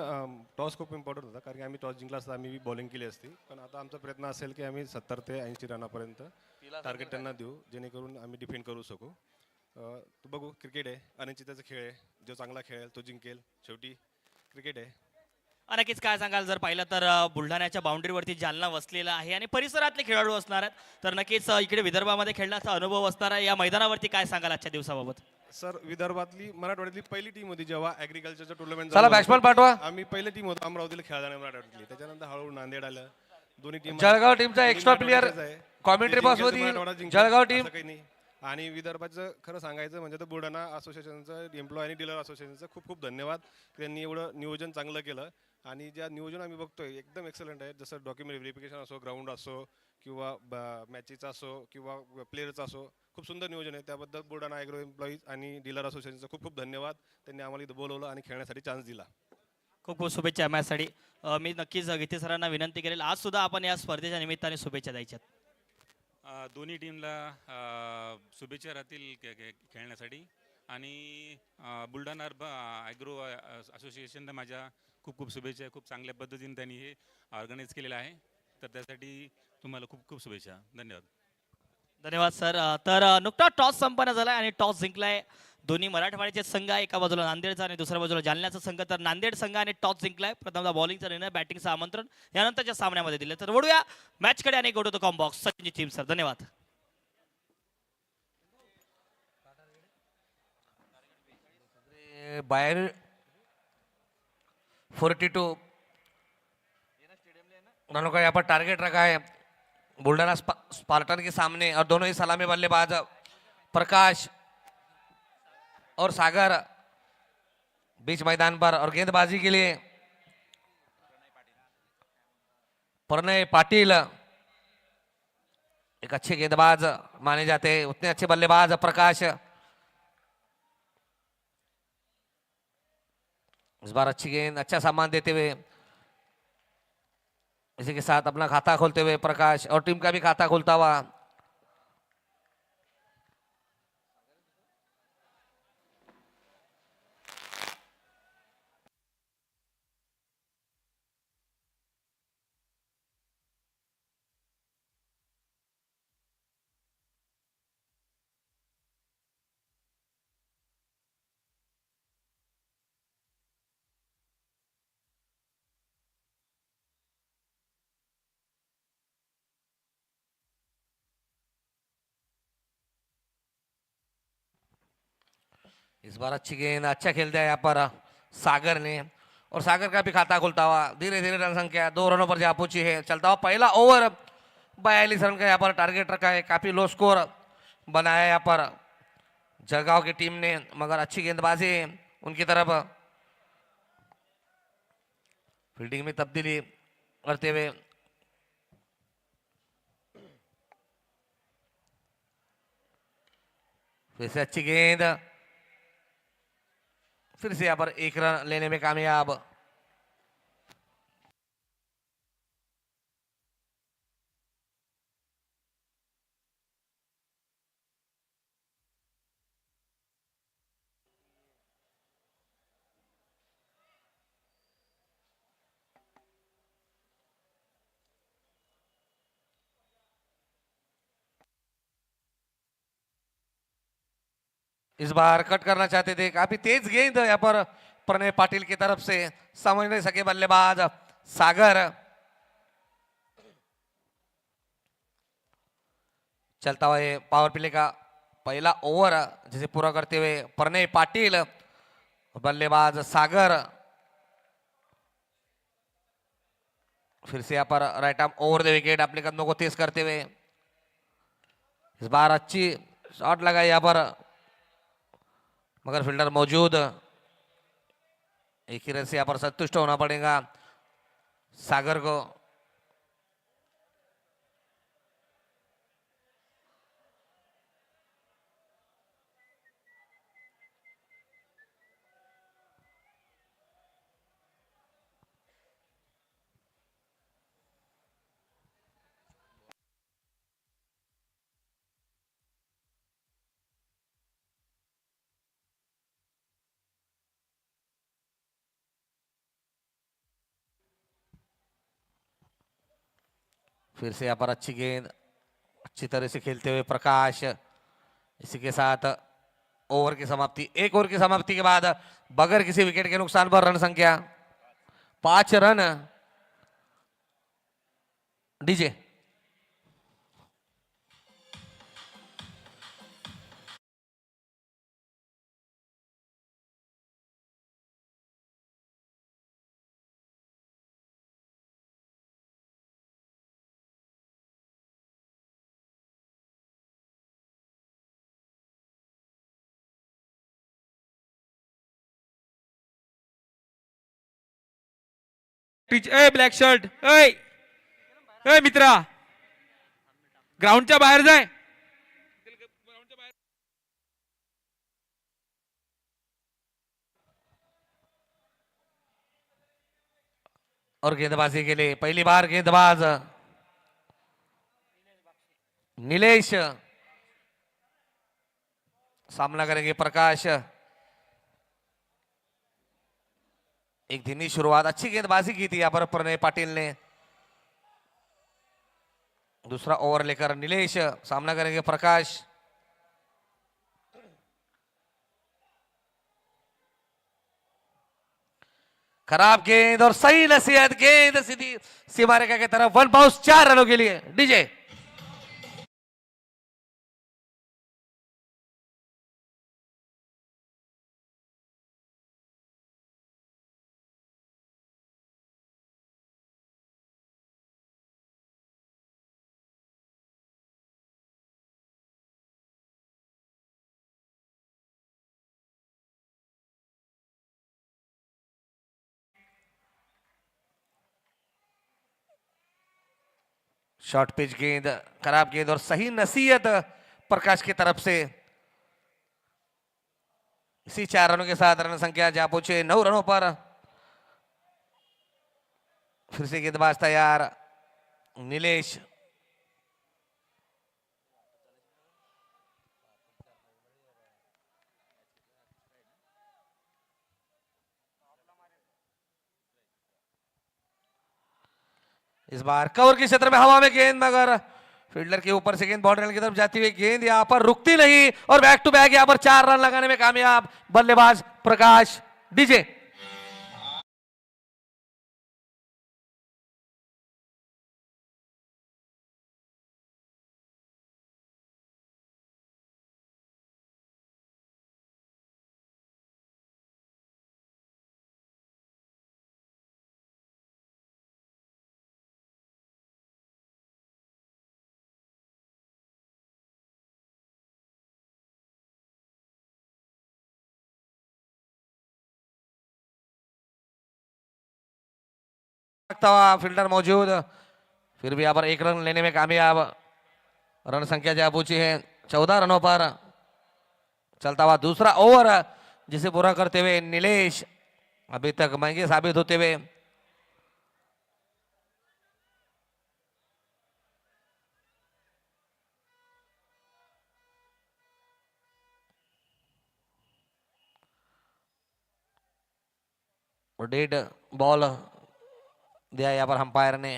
S6: टॉस खूप इम्पॉर्टंट होता, कारण की आम्ही टॉस जिंकला असता आम्ही बॉलिंग केली असती. पण आता आमचा प्रयत्न असेल की आम्ही 70 ते 80 रनापर्यंत टार्गेट त्यांना देऊ, जेणेकरून आम्ही डिफेंड करू शकू. तू बघू, क्रिकेट आहे, अनिश्चिततेचा खेळ आहे. जो चांगला खेळेल तो जिंकेल. शेवटी क्रिकेट आहे.
S2: नक्कीच काय सांगाल? जर पाहिलं तर बुलढाण्याच्या बाउंड्रीवरती जालना वसलेला आहे आणि परिसरातले खेळाडू असणार आहेत, तर नक्कीच इकडे विदर्भामध्ये खेळण्याचा अनुभव असणार आहे. या मैदानावरती काय सांगाल आजच्या दिवसाबाबत?
S6: सर, विदर्भातली मराठवाड्यातली पहिली टीम होती जेव्हा ॲग्रिकल्चरचं टुर्नामेंट.
S1: चला बॅट्समन पाठवा.
S6: आम्ही पहिली टीम होतो अमरावतीला खेळायला मराठवाड्यातली. त्याच्यानंतर हळूहळू नांदेड आलं. दोन्ही टीम
S1: जळगाव टीमचा एक्स्ट्रा प्लेअर कॉमेंट्री बॉक्स मध्ये जळगाव टीम.
S6: आणि विदर्भाचं खरं सांगायचं म्हणजे तर बुलढाणा असोसिएशनचं, एम्प्लॉय आणि डीलर असोसिएशनचं खूप खूप धन्यवाद. त्यांनी एवढं नियोजन चांगलं केलं आणि ज्या नियोजन आम्ही बघतोय एकदम एक्सलंट आहे. जसं डॉक्युमेंट व्हेरिफिकेशन असो, ग्राउंड असो किंवा मॅचेस असो किंवा प्लेयरचा असो, खूप सुंदर नियोजन आहे. त्याबद्दल बुलढाणा ॲग्रो एम्प्लॉईज आणि डीलर असोसिएशनचं खूप खूप धन्यवाद. त्यांनी आम्हाला इथं बोलवलं आणि खेळण्यासाठी चान्स दिला.
S2: खूप खूप शुभेच्छा मॅचसाठी. मी नक्कीच गीते सरांना विनंती करेल आज सुद्धा आपण या स्पर्धेच्या निमित्ताने शुभेच्छा द्यायच्यात.
S9: दोन्ही टीमला शुभेच्छा राहतील खेळण्यासाठी आणि बुलढाणा ॲग्रो असोसिएशनला माझ्या खूप खूप शुभेच्छा. खूप चांगल्या पद्धतीने त्यांनी हे ऑर्गनाईज केलेलं आहे, तर त्यासाठी तुम्हाला खूप खूप शुभेच्छा. धन्यवाद.
S2: धन्यवाद सर. तर नुकता टॉस संपन्न झालाय आणि टॉस जिंकलाय दोन्ही मराठवाड्याचे संघ. एका बाजूला नांदेडचा आणि दुसऱ्या बाजूला जालन्याचा संघ. तर नांदेड संघाने टॉस जिंकलाय. प्रथमतः बॉलिंगचा निर्णय, बॅटिंगचं आमंत्रण यानंतरच्या सामन्यामध्ये दिले. तर वळूया मॅचकडे आणि गो टू द कॉम्बॉक्स. सचिनची टीम सर. धन्यवाद.
S1: बायर 42 रनों का यहाँ पर टारगेट रखा है बुल्डाना स्पार्टन के सामने, और दोनों ही सलामी बल्लेबाज प्रकाश और सागर बीच मैदान पर, और गेंदबाजी के लिए प्रणय पाटिल एक अच्छे गेंदबाज माने जाते हैं. उतने अच्छे बल्लेबाज प्रकाश. इस बार अच्छी गेंद, अच्छा सामान देते हुए, इसी के साथ अपना खाता खोलते हुए प्रकाश और टीम का भी खाता खोलता हुआ इस बार अच्छी गेंद, अच्छा खेलता है यहाँ पर सागर ने, और सागर का भी खाता खुलता हुआ. धीरे धीरे रन संख्या 2 रनों पर जा पहुंची है. चलता हुआ पहला ओवर 42 रन का यहाँ पर टारगेट रखा है. काफी लो स्कोर बनाया यहाँ पर जलगांव की टीम ने, मगर अच्छी गेंदबाजी उनकी तरफ. फील्डिंग में तब्दीली करते हुए फिर से अच्छी गेंद, फिर से यहाँ पर 1 रन लेने में कामयाब. इस बार कट करना चाहते थे, काफी तेज गेंद यहाँ पर प्रणय पाटिल की तरफ से, समझ नहीं सके बल्लेबाज सागर. चलता हुआ ये पावर प्ले का पहला ओवर जिसे पूरा करते हुए प्रणय पाटिल, बल्लेबाज सागर. फिर से यहाँ पर right arm over the wicket अपने कदमों को तेज करते हुए. इस बार अच्छी शॉट लगाई यहाँ पर, मगर फील्डर मौजूद. एक ही रन से यहाँ पर संतुष्ट होना पड़ेगा सागर को. फिर से यहाँ पर अच्छी गेंद, अच्छी तरह से खेलते हुए प्रकाश. इसी के साथ ओवर की समाप्ति, 1 ओवर की समाप्ति के बाद बगैर किसी विकेट के नुकसान पर रन संख्या 5 रन. डीजे
S3: ए ब्लॅक शर्ट, ए मित्रा, ग्राउंडच्या बाहेर जाय.
S1: और गेंदबाजी के लिए पहली बार गेंदबाज नीलेश, सामना करेंगे प्रकाश। एक धीमी शुरुआत, अच्छी गेंदबाजी की थी यहां पर प्रणय पाटिल ने। दूसरा ओवर लेकर नीलेश, सामना करेंगे प्रकाश। खराब गेंद और सही नसीहत, गेंद सीधी सीमा रेखा की तरफ, 1 बाउंस 4 रनों के लिए डीजे। शॉर्ट पिच गेंद, खराब गेंद और सही नसीहत प्रकाश की तरफ से। इसी 4 रनों के साथ रन संख्या जा पहुंचे 9 रनों पर। फिर से गेंदबाज तैयार नीलेश। इस बार कवर के क्षेत्र में हवा में गेंद, मगर फील्डर के ऊपर से गेंद बाउंड्री की तरफ जाती हुई गेंद यहां पर रुकती नहीं और बैक टू बैक यहां पर 4 रन लगाने में कामयाब बल्लेबाज प्रकाश डीजे। फील्डर मौजूद, फिर भी यहां पर 1 रन लेने में कामयाब। रन संख्या जा पहुंची है 14 रनों पर। चलता हुआ दूसरा ओवर, जिसे पूरा करते हुए नीलेश अभी तक महंगे साबित होते हुए। डेड बॉल दिया यहां पर अंपायर ने।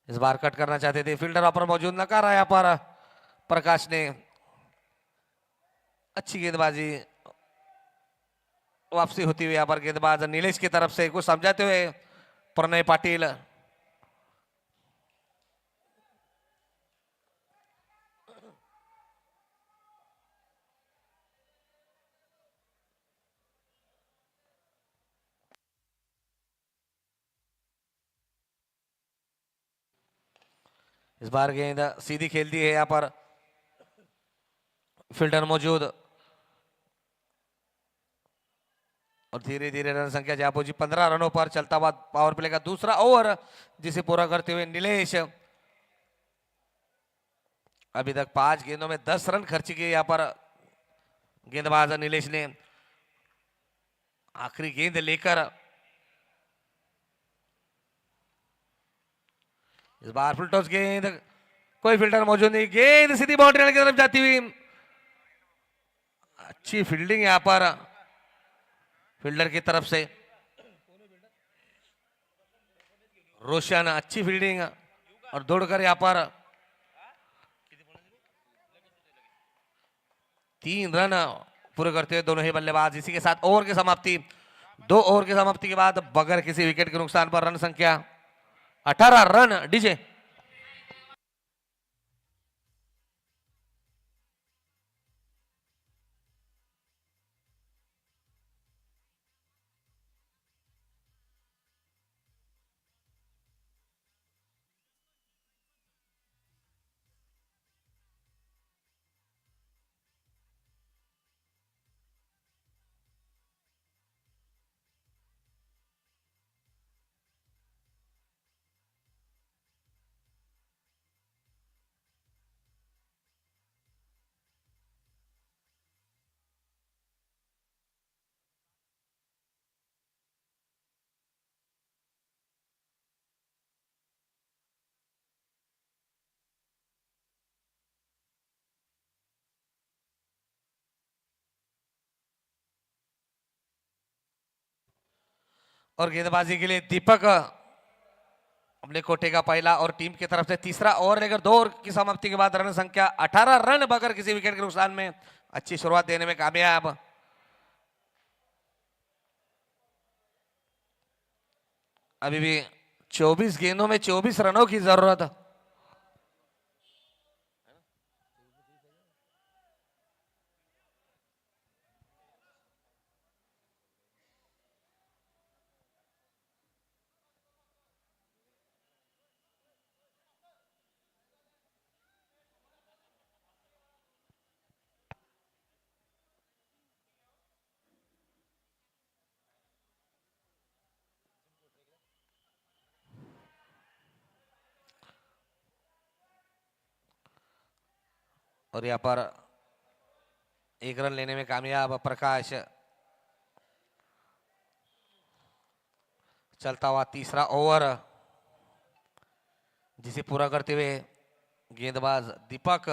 S1: इस बार कट करना चाहते थे, फील्डर पर मौजूद नकारा यहां पर प्रकाश ने। अच्छी गेंदबाजी, वापसी होती हुई यहां पर गेंदबाज नीलेश की तरफ से कुछ समझाते हुए प्रणय पाटिल। इस बार गेंद सीधी खेलती है यहां पर, फील्डर मौजूद और धीरे धीरे रन संख्या जा पहुंची 15 रनों पर। चलता हुआ पावर प्ले का दूसरा ओवर, जिसे पूरा करते हुए नीलेश। अभी तक 5 गेंदों में 10 रन खर्च किए यहां पर गेंदबाज नीलेश ने। आखिरी गेंद लेकर इस बार फुल टॉस गेंद, कोई फील्डर मौजूद नहीं, गेंद सीधी बाउंड्री की तरफ जाती हुई। अच्छी फील्डिंग यहां पर फील्डर की तरफ से। रोशन, अच्छी फील्डिंग और दौड़कर यहां पर 3 रन पूरे करते हुए दोनों ही बल्लेबाज। इसी के साथ ओवर की समाप्ति। 2 ओवर की समाप्ति के बाद बगैर किसी विकेट के नुकसान पर रन संख्या 18 रन डीजे। और गेंदबाजी के लिए दीपक अपने कोटे का पहला और टीम की तरफ से तीसरा ओवर लेकर 2 ओवर की समाप्ति के बाद रन संख्या 18 रन बगैर किसी विकेट के नुकसान में अच्छी शुरुआत देने में कामयाब। अभी भी 24 गेंदों में 24 रनों की जरूरत। और यहां पर 1 रन लेने में कामयाब प्रकाश। चलता हुआ तीसरा ओवर जिसे पूरा करते हुए गेंदबाज दीपक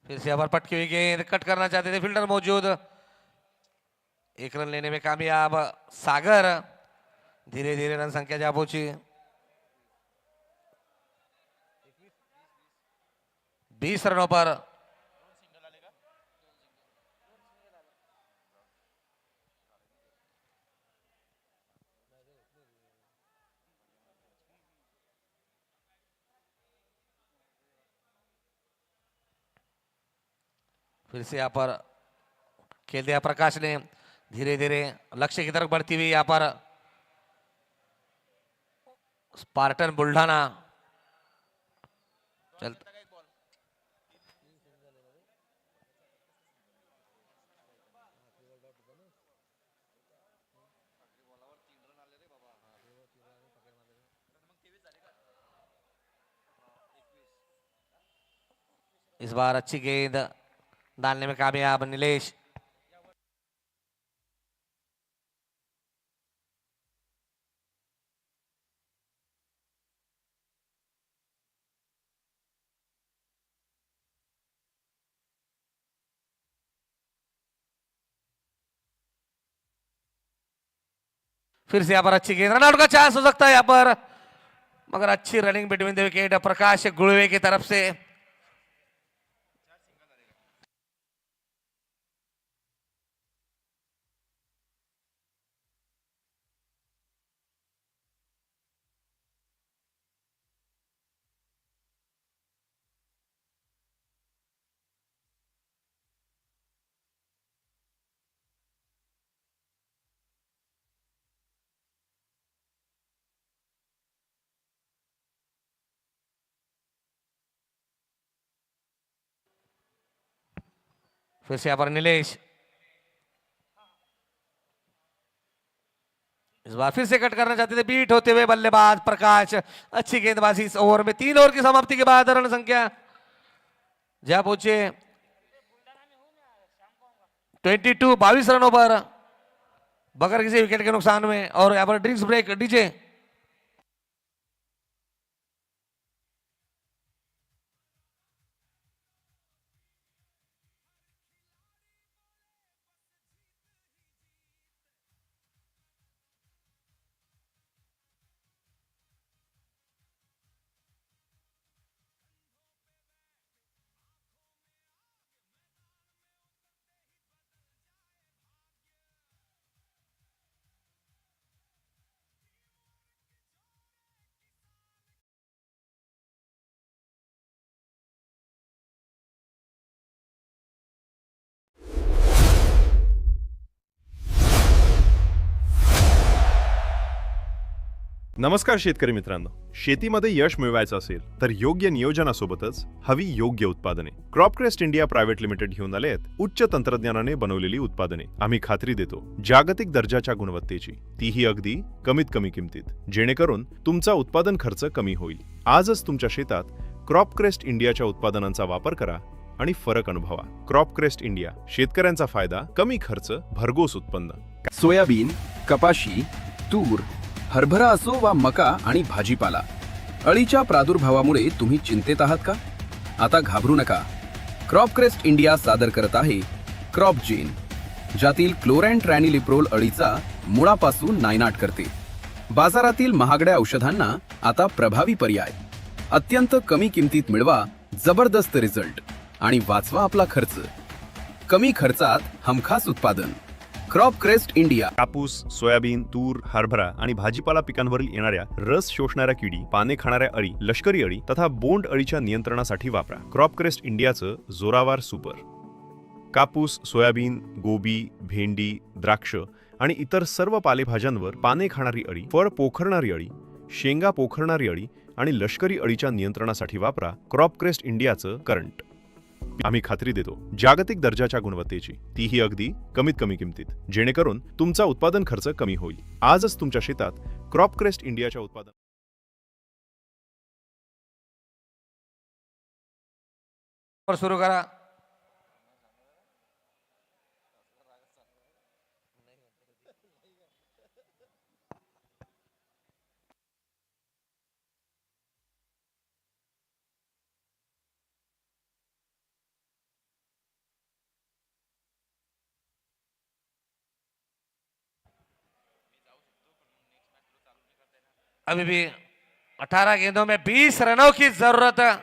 S1: फिर से अवर पटकी हुई गेंद कट करना चाहते थे, फील्डर मौजूद। 1 रन लेने में कामयाब सागर। धीरे धीरे रन संख्या जा पहुंची 20 रनों पर। फिर से यहाँ पर खेल दिया प्रकाश ने। धीरे धीरे लक्ष्य की तरफ बढ़ती हुई यहाँ पर स्पार्टन बुल्ढाना। चल इस बार अच्छी गेंद डालने में कामयाब नीलेश। फिर से यहाँ पर अच्छी गेंद, रन आउट का चांस हो सकता है यहाँ पर, मगर अच्छी रनिंग बिटवीन द विकेट प्रकाश गुड़वे की तरफ से। फिर से यहाँ पर नीलेश, इस बार फिर से कट करना चाहते थे, बीट होते हुए बल्लेबाज प्रकाश। अच्छी गेंदबाजी इस ओवर में। 3 ओवर की समाप्ति के बाद रन संख्या जा पहुंचे 22 रनों पर बगैर किसी विकेट के नुकसान में। और यहाँ पर ड्रिंक्स ब्रेक डीजे।
S5: नमस्कार शेतकरी मित्रांनो, शेतीमध्ये यश मिळवायचं असेल तर योग्य नियोजनासोबतच हवी योग्य उत्पादने. क्रॉपक्रेस्ट इंडिया प्रायव्हेट लिमिटेड घेऊन आले आहेत उच्च तंत्रज्ञानाने बनवलेली उत्पादने. आम्ही खात्री देतो जागतिक दर्जाच्या गुणवत्तेची, तीही अगदी कमीत कमी किमतीत, जेणेकरून तुमचा उत्पादन खर्च कमी होईल. आजच तुमच्या शेतात क्रॉपक्रेस्ट इंडियाच्या उत्पादनांचा वापर करा आणि फरक अनुभवा. क्रॉपक्रेस्ट इंडिया, शेतकऱ्यांचा फायदा, कमी खर्च, भरघोस उत्पन्न.
S7: सोयाबीन, कपाशी, तूर, हरभरा असो वा मका आणि भाजीपाला, अळीच्या प्रादुर्भावामुळे तुम्ही चिंतेत आहात का? आता घाबरू नका. क्रॉपक्रेस्ट इंडिया सादर करत आहे क्रॉपजीन, ज्यातील क्लोरॅन्ट्रॅनिलिप्रोल अळीचा मुळापासून नायनाट करते. बाजारातील महागड्या औषधांना आता प्रभावी पर्याय. अत्यंत कमी किमतीत मिळवा जबरदस्त रिझल्ट आणि वाचवा आपला खर्च. कमी खर्चात हमखास उत्पादन. क्रॉपक्रेस्ट इंडिया.
S5: कापूस, सोयाबीन, तूर, हरभरा आणि भाजीपाला पिकांवरील येणाऱ्या रस शोषणाऱ्या किडी, पाने खाणाऱ्या अळी, लष्करी अळी तथा बोंड अळीच्या नियंत्रणासाठी वापरा क्रॉपक्रेस्ट इंडियाचं जोरावर सुपर. कापूस, सोयाबीन, गोबी, भेंडी, द्राक्ष आणि इतर सर्व पालेभाज्यांवर पाने खाणारी अळी, फळ पोखरणारी अळी, शेंगा पोखरणारी अळी आणि लष्करी अळीच्या नियंत्रणासाठी वापरा क्रॉपक्रेस्ट इंडियाचं करंट. आम्ही खात्री देतो जागतिक दर्जाच्या गुणवत्तेची, तीही अगदी कमीत कमी किमतीत, जेणेकरून तुमचा उत्पादन खर्च कमी होईल. आजच तुमच्या शेतात क्रॉपक्रेस्ट इंडियाच्या उत्पादन
S1: सुरू करा. अभी भी 18 गेंदों में 20 रनों की जरूरत है.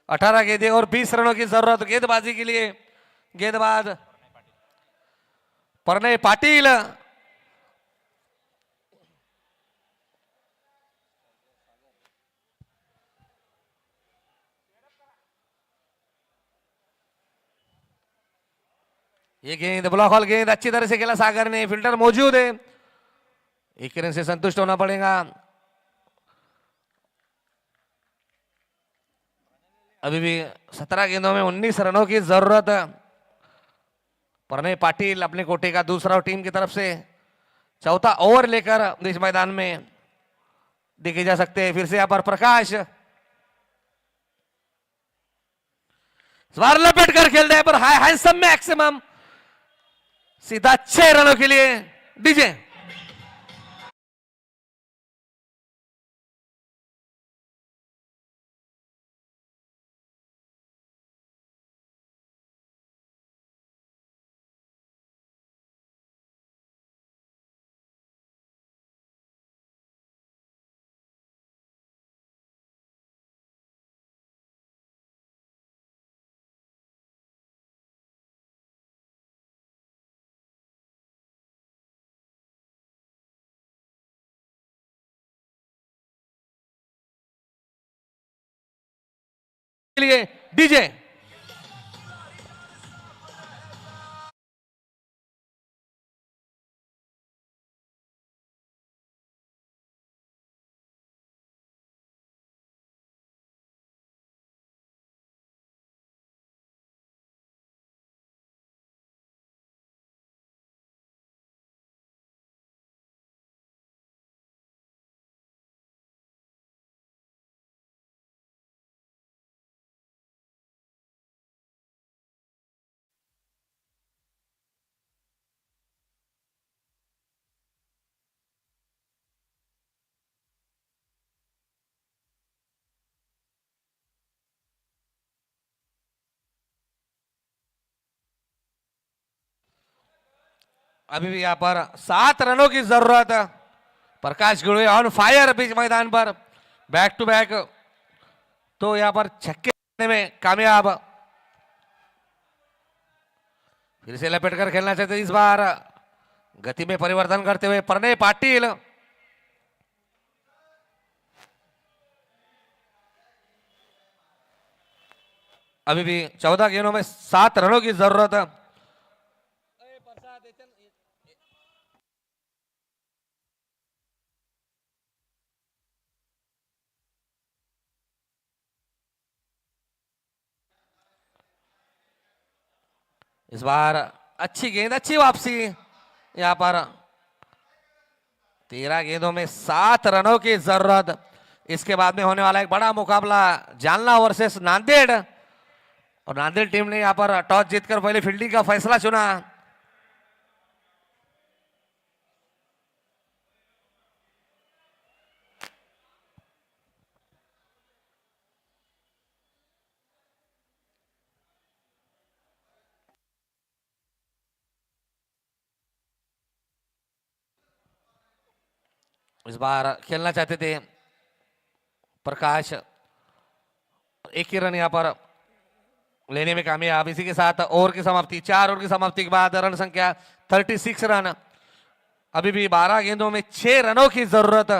S1: अठारह गेंदें और 20 रनों की जरूरत गेंदबाजी के लिए. गेंदबाज प्रणय पाटिल. ये गेंद ब्लॉक हॉल गेंद अच्छी तरह से खेला सागर ने. फील्डर मौजूद है, एक रन से संतुष्ट होना पड़ेगा. अभी भी 17 गेंदों में 19 रनों की जरूरत. प्रणय पाटिल अपने कोटे का दूसरा टीम की तरफ से चौथा ओवर लेकर इस मैदान में देखे जा सकते हैं. फिर से यहां पर प्रकाश स्वार लपेट कर खेल रहे हैं, पर हाई हैंडसम मैक्सिमम सीधा 6 रनों के लिए डीजे. के लिए डीजे. अभी भी यहाँ पर 7 रनों की जरूरत. प्रकाश गुड़वे ऑन फायर बीच मैदान पर. बैक टू बैक तो यहां पर छक्के लगाने में कामयाब। फिर से लपेट कर खेलना चाहते इस बार, गति में परिवर्तन करते हुए प्रणय पाटिल। अभी भी 14 गेंदों में 7 रनों की जरूरत। इस बार अच्छी गेंद, अच्छी वापसी यहां पर। 13 गेंदों में 7 रनों की जरूरत। इसके बाद में होने वाला एक बड़ा मुकाबला जालना वर्सेस नांदेड़, और नांदेड़ टीम ने यहां पर टॉस जीतकर पहले फील्डिंग का फैसला चुना। इस बार खेलना चाहते थे प्रकाश, एक ही रन यहां पर लेने में कामयाब। इसी के साथ ओवर की समाप्ति, 4 ओवर की समाप्ति के बाद रन संख्या 36 रन। अभी भी 12 गेंदों में 6 रनों की जरूरत।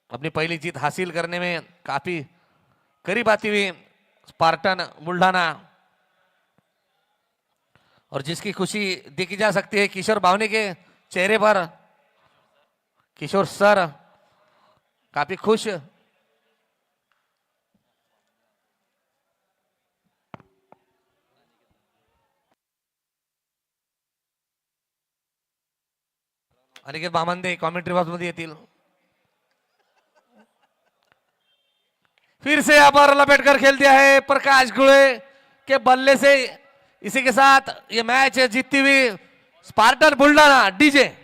S1: अपनी पहली जीत हासिल करने में काफी करीब आती हुई स्पार्टन बुल्ढाना, और जिसकी खुशी देखी जा सकती है किशोर भावने के चेहरे पर। किशोर सर काफी खुश। अनिकेत बामंदे कॉमेंट्री बॉक्स मध्ये येतील। फिर से यहां पर लपेट कर खेल दिया है प्रकाश गुळे के बल्ले से। इसी के साथ ये मैच जीतती हुई स्पार्टन बुल्ढाना डीजे